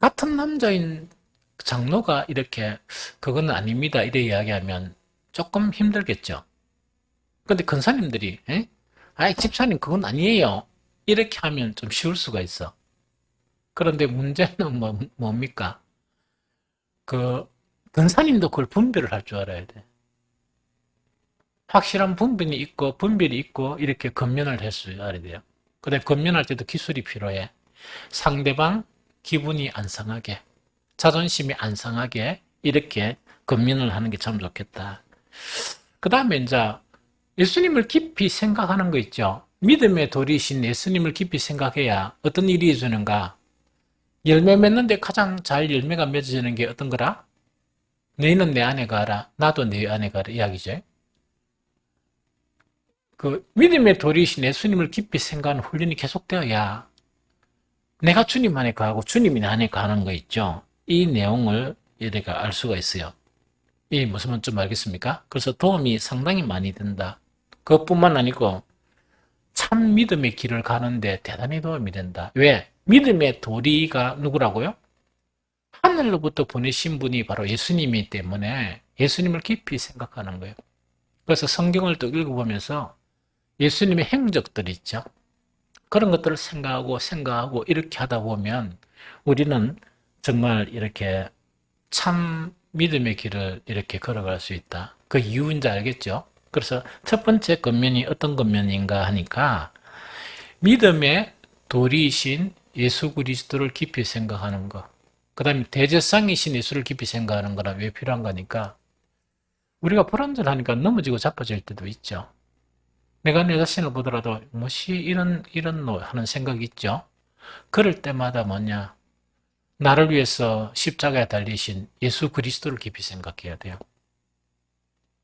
같은 남자인 장로가 이렇게 그건 아닙니다 이래 이야기하면 조금 힘들겠죠. 근데 근사님들이 아이 집사님 그건 아니에요 이렇게 하면 좀 쉬울 수가 있어. 그런데 문제는 뭡니까? 근사님도 그걸 분별을 할 줄 알아야 돼. 확실한 분별이 있고 이렇게 권면을 할 수 알아야 돼요. 근데 권면할 때도 기술이 필요해. 상대방 기분이 안 상하게, 자존심이 안 상하게 이렇게 권면을 하는 게 참 좋겠다. 그 다음에 이제 예수님을 깊이 생각하는 거 있죠. 믿음의 도리신 예수님을 깊이 생각해야 어떤 일이 있어지는가? 열매 맺는데 가장 잘 열매가 맺어지는 게 어떤 거라? 너희는 내 안에 가라, 나도 내 안에 가라 이야기죠. 믿음의 도리신 예수님을 깊이 생각하는 훈련이 계속되어야 내가 주님 안에 가고 주님이 내 안에 가는 거 있죠. 이 내용을 우리가 알 수가 있어요. 이 무슨 말인지 좀 알겠습니까? 그래서 도움이 상당히 많이 된다. 그것뿐만 아니고 참 믿음의 길을 가는데 대단히 도움이 된다. 왜? 믿음의 도리가 누구라고요? 하늘로부터 보내신 분이 바로 예수님이기 때문에 예수님을 깊이 생각하는 거예요. 그래서 성경을 또 읽어보면서 예수님의 행적들 있죠. 그런 것들을 생각하고 이렇게 하다 보면 우리는 정말 이렇게 참 믿음의 길을 이렇게 걸어갈 수 있다. 그 이유인지 알겠죠? 그래서 첫 번째 권면이 어떤 권면인가 하니까 믿음의 도리이신 예수 그리스도를 깊이 생각하는 것. 그 다음에 대제상이신 예수를 깊이 생각하는 거라 왜 필요한 거니까 우리가 불안전하니까 넘어지고 자빠질 때도 있죠. 내가 내 자신을 보더라도 무엇이 이런 노 하는 생각이 있죠. 그럴 때마다 뭐냐 나를 위해서 십자가에 달리신 예수 그리스도를 깊이 생각해야 돼요.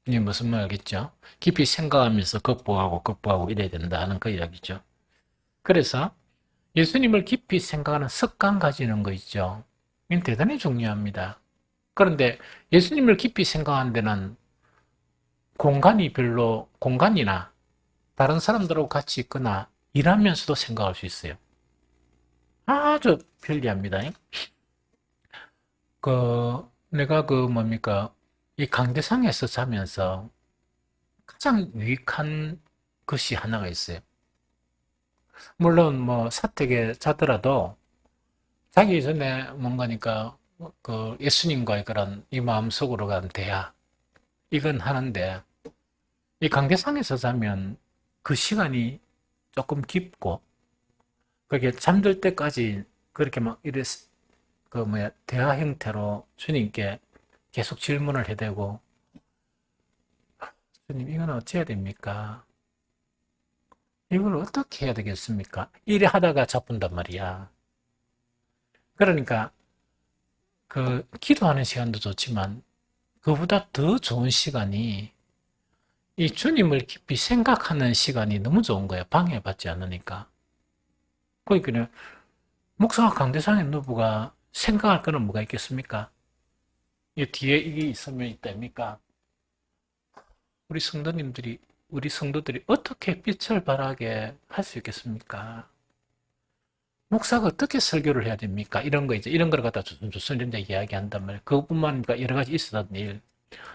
이게 무슨 말 알겠죠? 깊이 생각하면서 극복하고 이래야 된다는 그 이야기죠. 그래서 예수님을 깊이 생각하는 습관 가지는 거 있죠. 이건 대단히 중요합니다. 그런데 예수님을 깊이 생각하는 데는 공간이나 다른 사람들하고 같이 있거나 일하면서도 생각할 수 있어요. 아주 편리합니다. 내가 이 강대상에서 자면서 가장 유익한 것이 하나가 있어요. 물론 사택에 자더라도 자기 전에 뭔가니까 그 예수님과의 그런 이 마음속으로 간 대화 이건 하는데 이 강대상에서 자면 그 시간이 조금 깊고 그게 잠들 때까지 그렇게 막 이래 대화 형태로 주님께 계속 질문을 해대고 주님 이건 어찌해야 됩니까? 이걸 어떻게 해야 되겠습니까? 이래 하다가 자쁜단 말이야. 그러니까 그 기도하는 시간도 좋지만 그보다 더 좋은 시간이 이 주님을 깊이 생각하는 시간이 너무 좋은 거예요. 방해받지 않으니까. 그러니까 목사가 강대상의 노부가 생각할 거는 뭐가 있겠습니까? 이 뒤에 이게 있으면 있답니까? 우리 성도들이 어떻게 빛을 발하게 할 수 있겠습니까? 목사가 어떻게 설교를 해야 됩니까? 이런 거 이제 이런 걸 갖다 조선조선 이제 이야기한단 말이에요. 그것뿐만 아니라 여러 가지 있었던 일,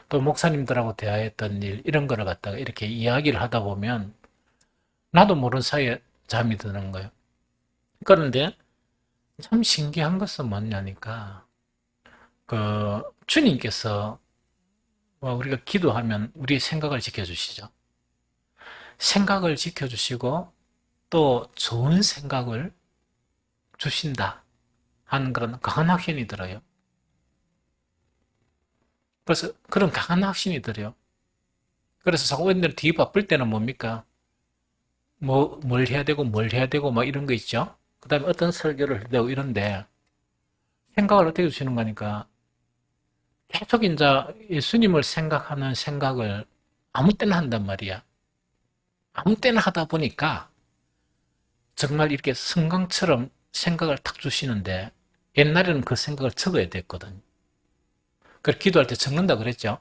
또 목사님들하고 대화했던 일 이런 거를 갖다가 이렇게 이야기를 하다 보면 나도 모르는 사이에 잠이 드는 거예요. 그런데 참 신기한 것은 뭐냐니까 주님께서 우리가 기도하면 우리 생각을 지켜주시죠. 생각을 지켜주시고 또 좋은 생각을 주신다 하는 그런 강한 확신이 들어요. 그래서 그런 강한 확신이 들어요. 그래서 사고인들 뒤 바쁠 때는 뭡니까? 뭘 해야 되고 막 이런 거 있죠. 그 다음에 어떤 설교를 해야 되고 이런데 생각을 어떻게 주시는 거니까 계속 이제 예수님을 생각하는 생각을 아무 때나 한단 말이야. 아무 때나 하다 보니까 정말 이렇게 성강처럼 생각을 탁 주시는데 옛날에는 그 생각을 적어야 됐거든. 그래서 기도할 때 적는다 그랬죠.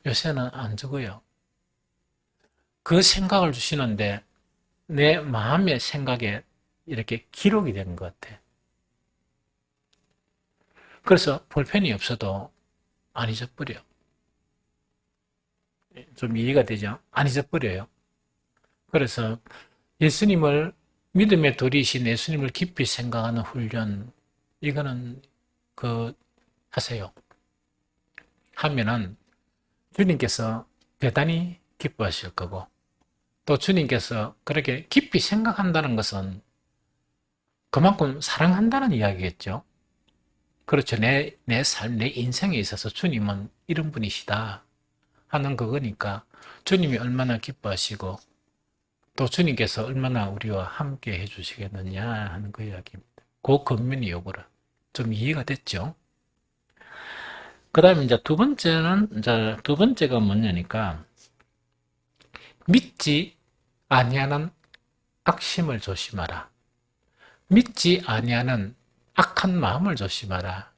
요새는 안 적어요. 그 생각을 주시는데 내 마음의 생각에 이렇게 기록이 되는 것 같아. 그래서 볼펜이 없어도 안 잊어버려. 좀 이해가 되죠? 안 잊어버려요. 그래서 예수님을 믿음의 도리이신 예수님을 깊이 생각하는 훈련 이거는 하세요. 하면은 주님께서 대단히 기뻐하실 거고 또 주님께서 그렇게 깊이 생각한다는 것은 그만큼 사랑한다는 이야기겠죠. 그렇죠. 내 삶, 내 인생에 있어서 주님은 이런 분이시다 하는 그거니까 주님이 얼마나 기뻐하시고 또 주님께서 얼마나 우리와 함께 해주시겠느냐 하는 그 이야기입니다. 그 근면이 요거라. 좀 이해가 됐죠? 그 다음에 이제 두 번째가 뭐냐니까 믿지 아니하는 악심을 조심하라. 믿지 아니하는 악한 마음을 조심하라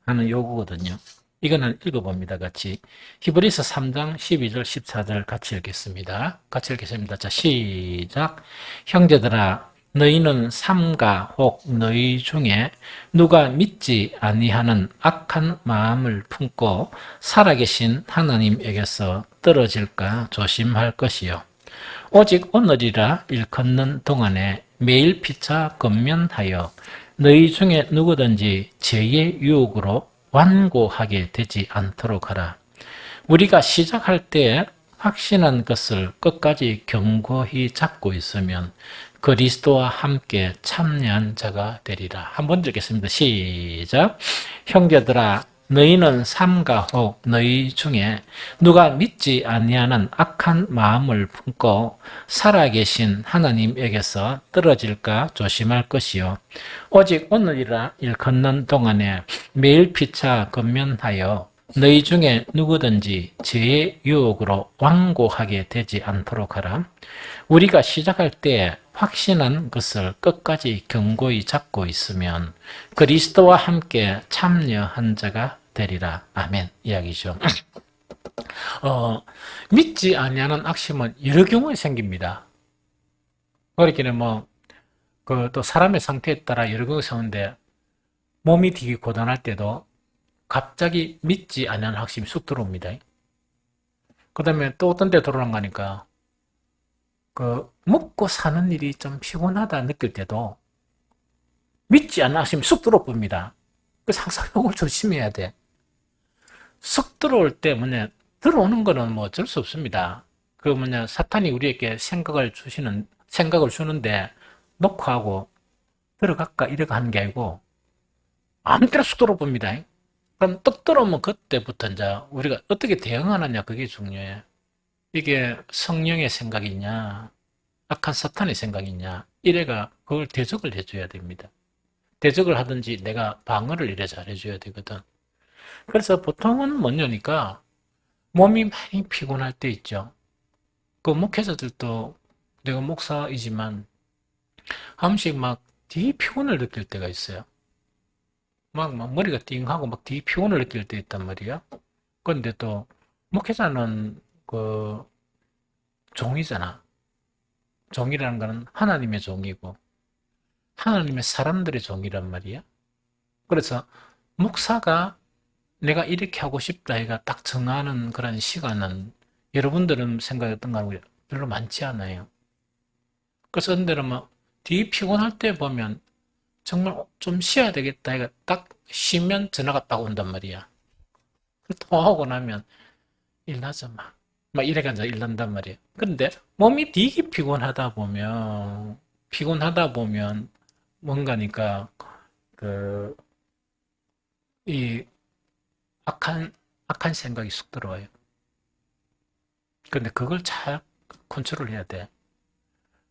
하는 요구거든요. 이거는 읽어봅니다. 같이 히브리서 3장 12절 14절 같이 읽겠습니다. 자, 시작. 형제들아 너희는 삼가 혹 너희 중에 누가 믿지 아니하는 악한 마음을 품고 살아계신 하나님에게서 떨어질까 조심할 것이요. 오직 오늘이라 일컫는 동안에 매일 피차 건면하여 너희 중에 누구든지 죄의 유혹으로 완고하게 되지 않도록 하라. 우리가 시작할 때 확신한 것을 끝까지 견고히 잡고 있으면 그리스도와 함께 참여한 자가 되리라. 한번 읽겠습니다. 시작. 형제들아 너희는 삼가 혹 너희 중에 누가 믿지 아니하는 악한 마음을 품고 살아계신 하나님에게서 떨어질까 조심할 것이요 오직 오늘이라 일컫는 동안에 매일 피차 건면하여 너희 중에 누구든지 죄의 유혹으로 완고하게 되지 않도록 하라. 우리가 시작할 때 확신한 것을 끝까지 견고히 잡고 있으면 그리스도와 함께 참여한 자가 되리라. 아멘. 이야기죠. 믿지 아니하는 악심은 여러 경우에 생깁니다. 그렇기는 또 사람의 상태에 따라 여러 경우가 생기는데 몸이 되게 고단할 때도 갑자기 믿지 아니하는 악심이 쑥 들어옵니다. 그 다음에 또 어떤 데 돌아가니까 먹고 사는 일이 좀 피곤하다 느낄 때도 믿지 않는 악심이 쑥 들어옵니다. 그래서 항상 이걸 조심해야 돼. 쑥 들어올 때 들어오는 거는 어쩔 수 없습니다. 사탄이 우리에게 생각을 주는데 놓고 하고 들어갈까 이래가 하는 게 아니고 아무 때나 쑥 들어옵니다. 그럼 떡 들어오면 그때부터 이제 우리가 어떻게 대응하느냐 그게 중요해. 이게 성령의 생각이냐 악한 사탄의 생각이냐 이래가 그걸 대적을 해줘야 됩니다. 대적을 하든지 내가 방어를 이래 잘 해줘야 되거든. 그래서 보통은 뭐냐니까 몸이 많이 피곤할 때 있죠. 그 목회자들도 내가 목사이지만 한 번씩 되게 피곤을 느낄 때가 있어요. 막 머리가 띵하고 되게 피곤을 느낄 때 있단 말이야. 그런데 또 목회자는 종이잖아. 종이라는 거는 하나님의 종이고 하나님의 사람들의 종이란 말이야. 그래서 목사가 내가 이렇게 하고 싶다 해가 딱 정하는 그런 시간은 여러분들은 생각했던 거하고 별로 많지 않아요. 그래서 언제는 뒤 피곤할 때 보면 정말 좀 쉬어야 되겠다 해가 딱 쉬면 전화가 딱 온단 말이야. 통화하고 나면 일나죠 막 이래가지고 일난단 말이에요. 그런데 몸이 되게 피곤하다 보면 뭔가니까 이 악한 생각이 쑥 들어와요. 근데 그걸 잘 컨트롤 해야 돼.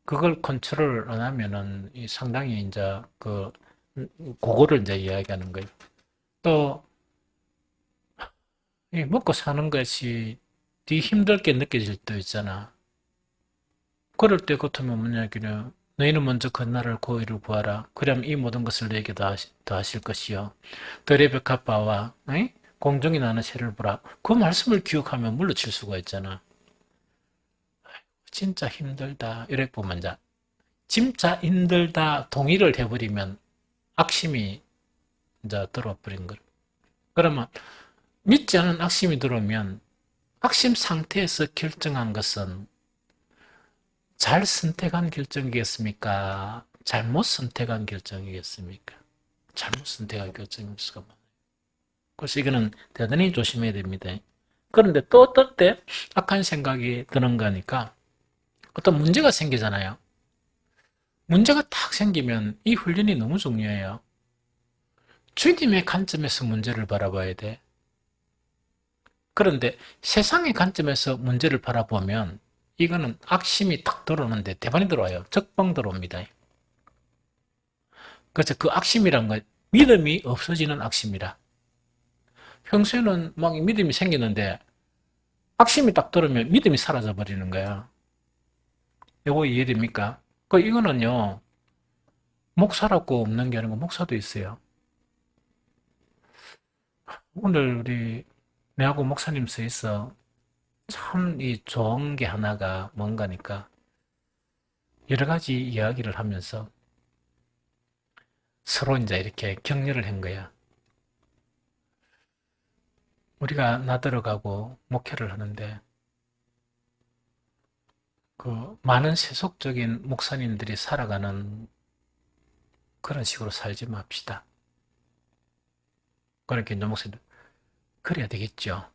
그걸 컨트롤 안 하면은 상당히 이제 그거를 이제 이야기하는 거예요. 또 먹고 사는 것이 되게 힘들게 느껴질 때 있잖아. 그럴 때 같으면 뭐냐기는 너희는 먼저 그 나라를 고의를 구하라. 그럼 이 모든 것을 너에게 더하실 것이요. 들의 백합화와 공중이 나는 새를 보라. 그 말씀을 기억하면 물러칠 수가 있잖아. 진짜 힘들다. 이래 보면 진짜 힘들다 동의를 해버리면 악심이 이제 들어버린 거예요. 그러면 믿지 않은 악심이 들어오면 악심 상태에서 결정한 것은 잘 선택한 결정이겠습니까? 잘못 선택한 결정이겠습니까? 잘못 선택한 결정일 수가 많아요. 그래서 이거는 대단히 조심해야 됩니다. 그런데 또 어떨 때 악한 생각이 드는 거니까 어떤 문제가 생기잖아요. 문제가 딱 생기면 이 훈련이 너무 중요해요. 주님의 관점에서 문제를 바라봐야 돼. 그런데 세상의 관점에서 문제를 바라보면 이거는 악심이 딱 들어오는데 대반이 들어와요. 적방 들어옵니다. 그래서 그 악심이란 건 믿음이 없어지는 악심이라. 평소에는 믿음이 생기는데 악심이 딱 들어오면 믿음이 사라져 버리는 거야. 이거 이해됩니까? 이거는요, 목사라고 없는 게 아니고 목사도 있어요. 오늘 내하고 목사님 서 있어. 참 좋은 게 하나가 뭔가니까 여러 가지 이야기를 하면서 서로 이제 이렇게 격려를 한 거야. 우리가 나들어가고 목회를 하는데 많은 세속적인 목사님들이 살아가는 그런 식으로 살지 맙시다. 그러니까 이제 목사님 그래야 되겠죠.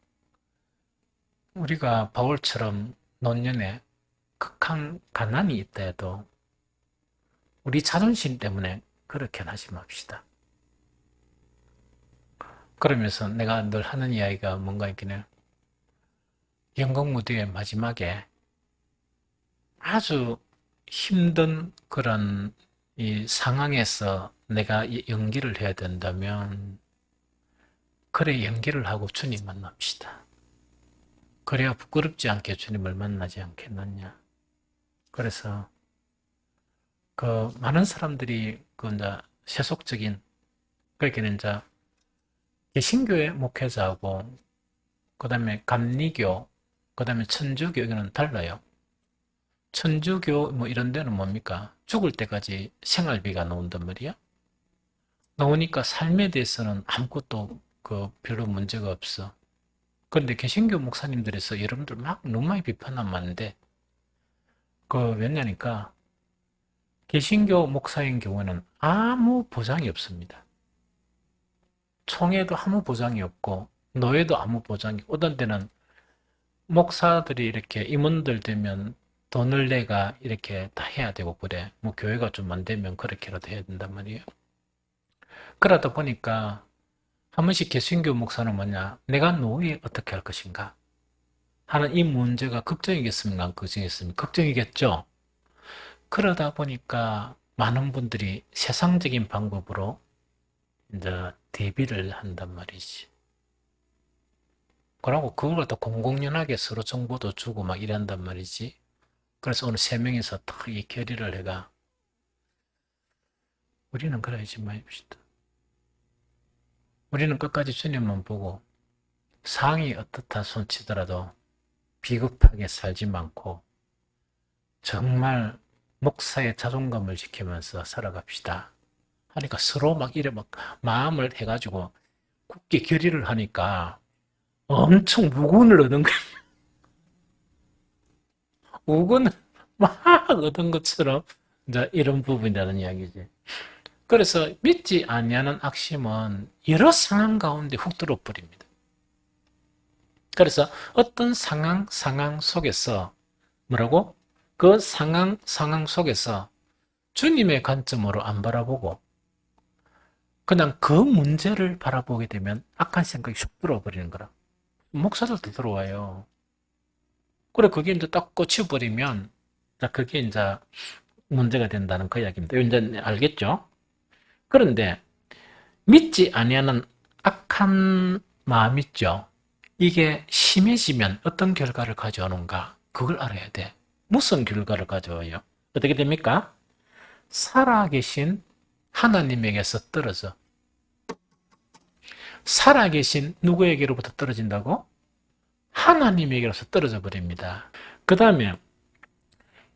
우리가 바울처럼 노년에 극한 가난이 있다 해도 우리 자존심 때문에 그렇게 하지 맙시다. 그러면서 내가 늘 하는 이야기가 뭔가 있긴 연극 무대의 마지막에 아주 힘든 그런 이 상황에서 내가 연기를 해야 된다면 그래 연기를 하고 주님 만납시다. 그래야 부끄럽지 않게 주님을 만나지 않겠느냐. 그래서 그 많은 사람들이 그 이제 세속적인 그렇게는 이제 개신교의 목회자하고 그다음에 감리교 그다음에 천주교 이거는 달라요. 천주교 뭐 이런 데는 뭡니까? 죽을 때까지 생활비가 나온단 말이야. 나오니까 삶에 대해서는 아무것도 그 별로 문제가 없어. 그런데 개신교 목사님들에서 여러분들 막 너무 많이 비판하면 많은데 그 왜냐니까 개신교 목사인 경우는 아무 보장이 없습니다. 총회도 아무 보장이 없고 노예도 아무 보장이 없고 어떤 때는 목사들이 이렇게 임원들 되면 돈을 내가 이렇게 다 해야 되고 그래. 뭐 교회가 좀 안 되면 그렇게라도 해야 된단 말이에요. 그러다 보니까 한 번씩 개신교 목사는 뭐냐? 내가 노예 어떻게 할 것인가? 하는 이 문제가 걱정이겠습니까? 안 걱정이겠습니까? 걱정이겠죠? 그러다 보니까 많은 분들이 세상적인 방법으로 이제 대비를 한단 말이지. 그러고 그걸 갖다 공공연하게 서로 정보도 주고 막 이런단 말이지. 그래서 오늘 세 명이서 딱 이 결의를 해가 우리는 그러지 마십시다. 우리는 끝까지 주님만 보고 상이 어떻다 손치더라도 비겁하게 살지 않고 정말 목사의 자존감을 지키면서 살아갑시다. 하니까 서로 막 이래 막 마음을 해가지고 굳게 결의를 하니까 엄청 우군을 얻은 거야. 우군을 막 얻은 것처럼 이제 이런 부분이라는 이야기지. 그래서 믿지 아니하는 악심은 여러 상황 가운데 훅 들어버립니다. 그래서 어떤 상황 속에서 뭐라고? 그 상황 속에서 주님의 관점으로 안 바라보고 그냥 그 문제를 바라보게 되면 악한 생각이 쑥 들어버리는 거라. 목사들도 들어와요. 그래 그게 이제 딱 꽂혀버리면 그게 이제 문제가 된다는 그 이야기입니다. 이제 알겠죠? 그런데 믿지 아니하는 악한 마음 있죠. 이게 심해지면 어떤 결과를 가져오는가? 그걸 알아야 돼. 무슨 결과를 가져와요? 어떻게 됩니까? 살아계신 하나님에게서 떨어져. 살아계신 누구에게로부터 떨어진다고? 하나님에게로서 떨어져 버립니다. 그 다음에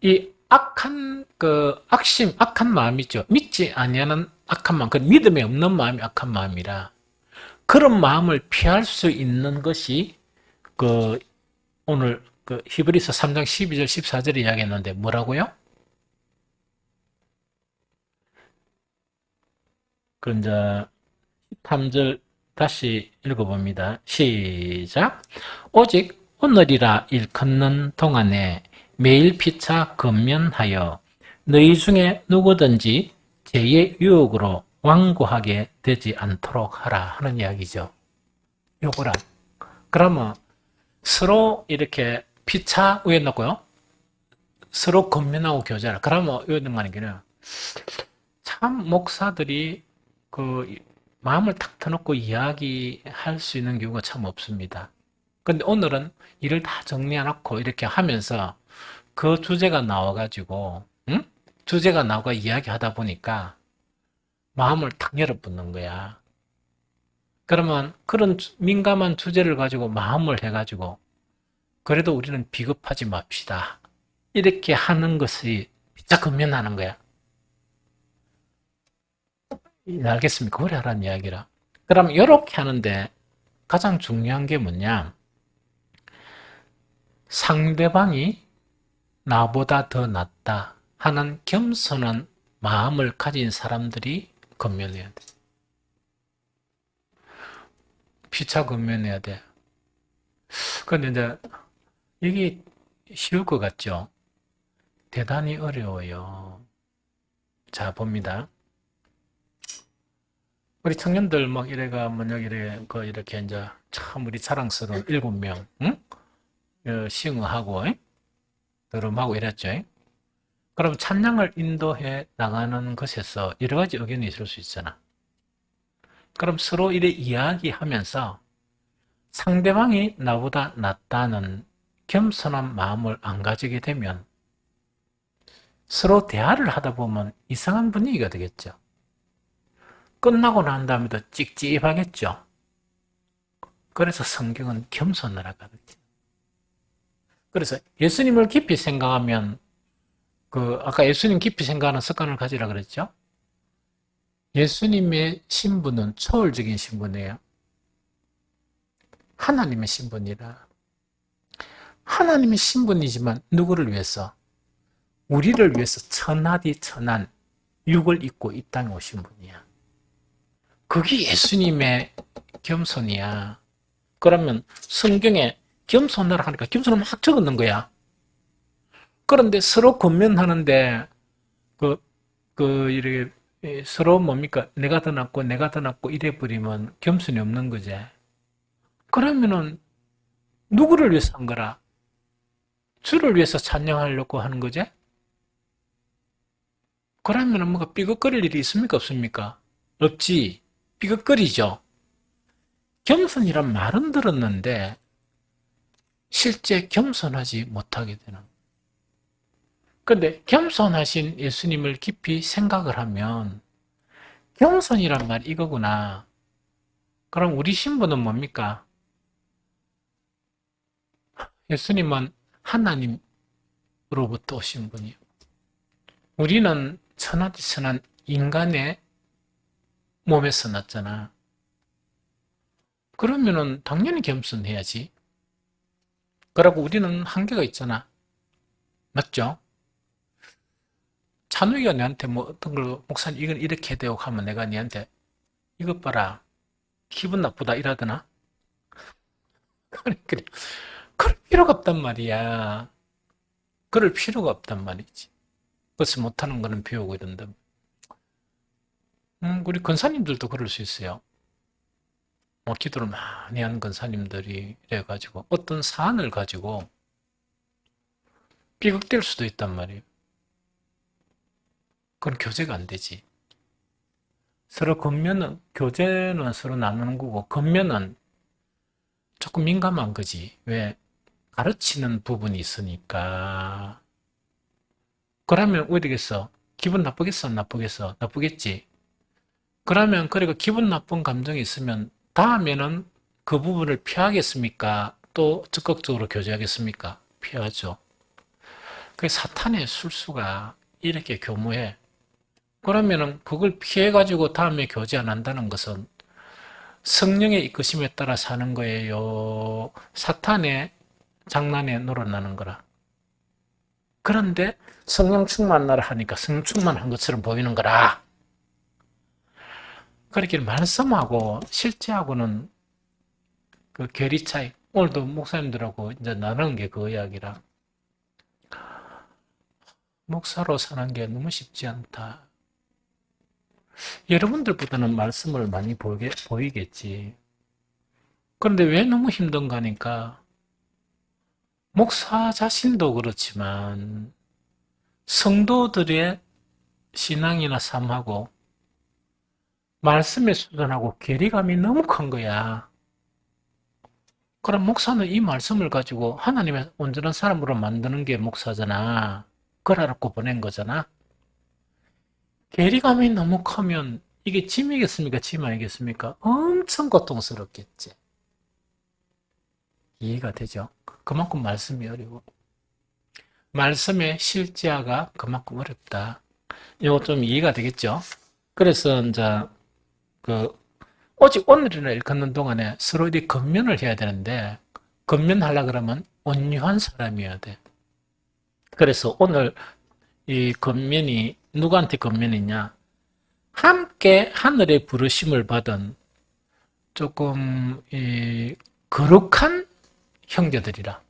이 악한 악한 마음 있죠. 믿지 아니하는 악한 마음, 그 믿음에 없는 마음이 악한 마음이라 그런 마음을 피할 수 있는 것이 그 오늘 그 히브리서 3장 12절 14절에 이야기했는데 뭐라고요? 그 이제 13절 다시 읽어봅니다. 시작. 오직 오늘이라 일컫는 동안에 매일 피차 근면하여 너희 중에 누구든지 죄의 유혹으로 완고하게 되지 않도록 하라 하는 이야기죠. 요거란. 그러면 서로 이렇게 피차 위에 놓고요. 서로 근면하고 교제하라. 그러면 이런 말이기는 참 목사들이 그 마음을 탁 터놓고 이야기할 수 있는 경우가 참 없습니다. 근데 오늘은 일을 다 정리해놓고 이렇게 하면서 그 주제가 나와가지고, 응? 주제가 나와 이야기하다 보니까 마음을 탁 열어붙는 거야. 그러면 그런 민감한 주제를 가지고 마음을 해가지고 그래도 우리는 비겁하지 맙시다. 이렇게 하는 것이 진짜 근면하는 거야. 알겠습니까? 그래 하라는 이야기라. 그럼 이렇게 하는데 가장 중요한 게 뭐냐? 상대방이 나보다 더 낫다 하는 겸손한 마음을 가진 사람들이 근면해야 돼. 피차 근면해야 돼. 그런데 이제 이게 쉬울 것 같죠? 대단히 어려워요. 자, 봅니다. 우리 청년들 막 이래가 뭐냐 이래 그 이렇게 이제 참 우리 자랑스러운 7명 응? 싱어하고 드럼하고 이랬죠. 그럼 찬양을 인도해 나가는 것에서 여러 가지 의견이 있을 수 있잖아. 그럼 서로 이래 이야기하면서 상대방이 나보다 낫다는 겸손한 마음을 안 가지게 되면 서로 대화를 하다 보면 이상한 분위기가 되겠죠. 끝나고 난 다음에도 찝찝하겠죠. 그래서 성경은 겸손하라 가르쳐. 그래서 예수님을 깊이 생각하면 아까 예수님 깊이 생각하는 습관을 가지라 그랬죠. 예수님의 신분은 초월적인 신분이에요. 하나님의 신분이라. 하나님의 신분이지만 누구를 위해서? 우리를 위해서 천하디 천한 육을 입고 이 땅에 오신 분이야. 그게 예수님의 겸손이야. 그러면 성경에 겸손하라 하니까 겸손을 막 적었는 거야. 그런데 서로 권면하는데 이렇게 서로 뭡니까? 내가 더 낫고 이래 버리면 겸손이 없는 거지. 그러면은 누구를 위해서 한 거라? 주를 위해서 찬양하려고 하는 거지? 그러면은 뭐가 삐걱거릴 일이 있습니까? 없습니까? 없지. 삐걱거리죠. 겸손이란 말은 들었는데 실제 겸손하지 못하게 되는. 그런데 겸손하신 예수님을 깊이 생각을 하면 겸손이란 말이 이거구나. 그럼 우리 신분은 뭡니까? 예수님은 하나님으로부터 오신 분이요. 우리는 천하디천한 인간의 몸에서 났잖아. 그러면은 당연히 겸손해야지. 그러고 우리는 한계가 있잖아. 맞죠? 찬우이가 내한테 뭐 어떤 걸 목사님 이건 이렇게 해야 되고 하면 내가 니한테 이것 봐라. 기분 나쁘다 이러더나? 그럴 필요가 없단 말이야. 그럴 필요가 없단 말이지. 그것을 못하는 거는 배우고 이런다. 우리 권사님들도 그럴 수 있어요. 뭐 기도를 많이 하는 권사님들이 이래가지고 어떤 사안을 가지고 삐걱댈 수도 있단 말이에요. 그건 교제가 안 되지. 서로 교제는 서로 나누는 거고, 겉면은 조금 민감한 거지. 왜? 가르치는 부분이 있으니까. 그러면 왜 되겠어? 기분 나쁘겠어? 나쁘겠어? 나쁘겠지? 그러면, 그리고 기분 나쁜 감정이 있으면, 다음에는 그 부분을 피하겠습니까? 또 적극적으로 교제하겠습니까? 피하죠. 그 사탄의 술수가 이렇게 교모해. 그러면은 그걸 피해가지고 다음에 교제 안 한다는 것은 성령의 이끄심에 따라 사는 거예요. 사탄의 장난에 놀아나는 거라. 그런데 성령 충만하라 하니까 성령 충만한 것처럼 보이는 거라. 그렇게 말씀하고 실제하고는 그 결이 차이. 오늘도 목사님들하고 이제 나누는 게 그 이야기라. 목사로 사는 게 너무 쉽지 않다. 여러분들보다는 말씀을 많이 보이겠지. 그런데 왜 너무 힘든가 하니까 목사 자신도 그렇지만 성도들의 신앙이나 삶하고 말씀의 수준하고 괴리감이 너무 큰 거야. 그럼 목사는 이 말씀을 가지고 하나님의 온전한 사람으로 만드는 게 목사잖아. 그러라고 보낸 거잖아. 괴리감이 너무 크면 이게 짐이겠습니까? 짐 아니겠습니까? 엄청 고통스럽겠지. 이해가 되죠? 그만큼 말씀이 어려워. 말씀의 실제화가 그만큼 어렵다. 이거 좀 이해가 되겠죠? 그래서 이제 오직 오늘이나 일컫는 동안에 서로 이렇게 건면을 해야 되는데 건면하려 그러면 온유한 사람이어야 돼. 그래서 오늘 이 건면이 누구한테 건면이냐? 함께 하늘의 부르심을 받은 조금 거룩한 형제들이라.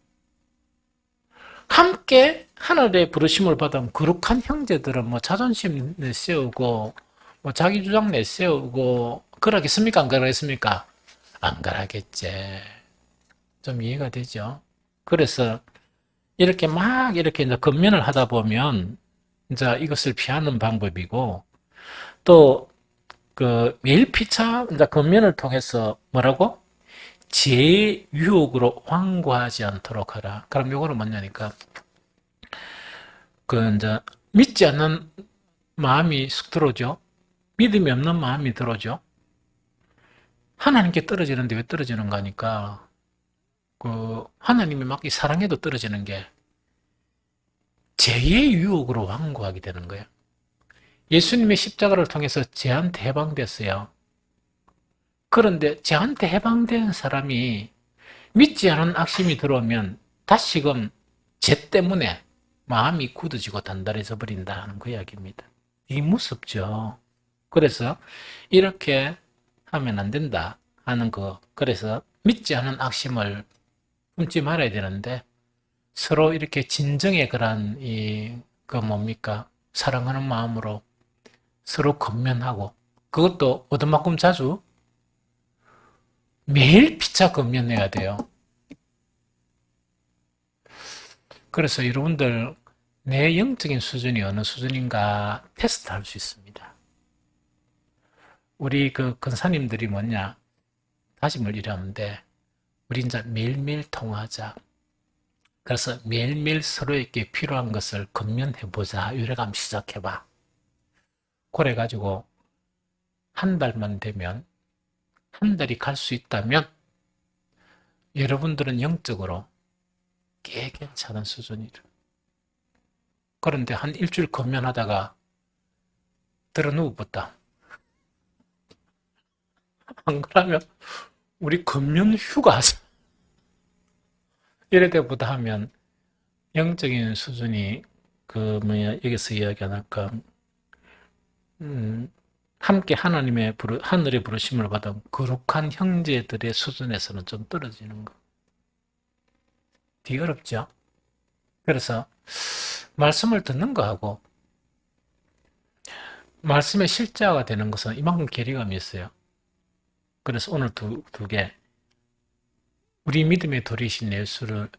함께 하늘의 부르심을 받은 거룩한 형제들은 뭐 자존심 내세우고 뭐 자기 주장 내세우고 그러겠습니까? 안 그러겠습니까? 안 그러겠지. 좀 이해가 되죠? 그래서 이렇게 막 이렇게 이제 건면을 하다 보면 이제 이것을 피하는 방법이고 또 그 매일 피차 이제 건면을 통해서 뭐라고? 제 유혹으로 완고하지 않도록 하라. 그럼 요거는 뭐냐니까 그 이제 믿지 않는 마음이 쑥 들어오죠. 믿음이 없는 마음이 들어오죠. 하나님께 떨어지는데 왜 떨어지는가 하니까 그 하나님이 막 이 사랑해도 떨어지는 게 죄의 유혹으로 완고하게 되는 거예요. 예수님의 십자가를 통해서 죄한테 해방됐어요. 그런데 죄한테 해방된 사람이 믿지 않은 악심이 들어오면 다시금 죄 때문에 마음이 굳어지고 단단해져 버린다는 그 이야기입니다. 이게 무섭죠. 그래서 이렇게 하면 안 된다 하는 거. 그래서 믿지 않은 악심을 품지 말아야 되는데 서로 이렇게 진정의 그런 그 뭡니까? 사랑하는 마음으로 서로 건면하고 그것도 얻은만큼 자주 매일 피차 건면해야 돼요. 그래서 여러분들 내 영적인 수준이 어느 수준인가 테스트할 수 있습니다. 우리 그 권사님들이 뭐냐 다짐을 이러는데 우리 이제 매일매일 통화하자. 그래서 매일매일 서로에게 필요한 것을 건면해보자. 이래가면 시작해봐. 그래가지고 한 달만 되면 한 달이 갈 수 있다면 여러분들은 영적으로 꽤 괜찮은 수준이죠. 그런데 한 일주일 건면하다가 들어 누워봤다. 안 그러면 우리 건면 휴가 하자. 이래 때보다 하면 영적인 수준이 그 뭐야 여기서 이야기하는 함께 하늘의 부르심을 받은 거룩한 형제들의 수준에서는 좀 떨어지는 거. 되게 어렵죠? 그래서 말씀을 듣는 거하고 말씀의 실제화가 되는 것은 이만큼 괴리감이 있어요. 그래서 오늘 두 개. 우리 믿음의 도리신 예수를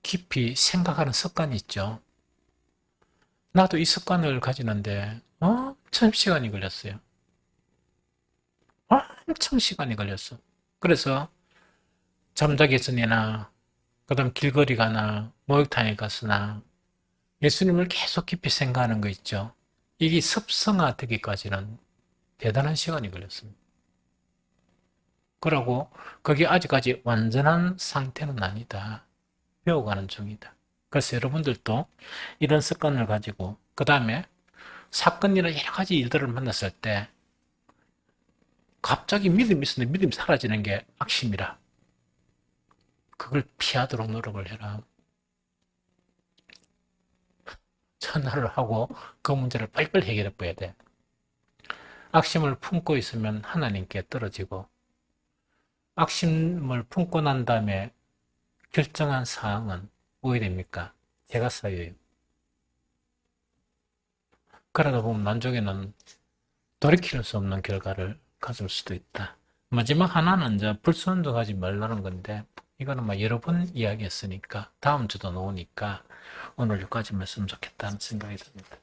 깊이 생각하는 습관이 있죠. 나도 이 습관을 가지는데 엄청 시간이 걸렸어요. 엄청 시간이 걸렸어. 그래서 잠자기 전이나 그다음 길거리 가나 목욕탕에 가서나 예수님을 계속 깊이 생각하는 거 있죠. 이게 습성화되기까지는 대단한 시간이 걸렸습니다. 그러고 그게 아직까지 완전한 상태는 아니다. 배워가는 중이다. 그래서 여러분들도 이런 습관을 가지고 그 다음에 사건이나 여러 가지 일들을 만났을 때 갑자기 믿음이 있었는데 믿음이 사라지는 게 악심이라. 그걸 피하도록 노력을 해라. 전화를 하고 그 문제를 빨리빨리 해결해 봐야 돼. 악심을 품고 있으면 하나님께 떨어지고 악심을 품고 난 다음에 결정한 사항은 뭐가 됩니까? 죄가 쌓여요. 그러다 보면 나중에는 돌이킬 수 없는 결과를 가질 수도 있다. 마지막 하나는 이제 불순종하지 말라는 건데 이거는 뭐 여러 번 이야기했으니까 다음 주도 나오니까 오늘 여기까지만 했으면 좋겠다는 생각이 듭니다.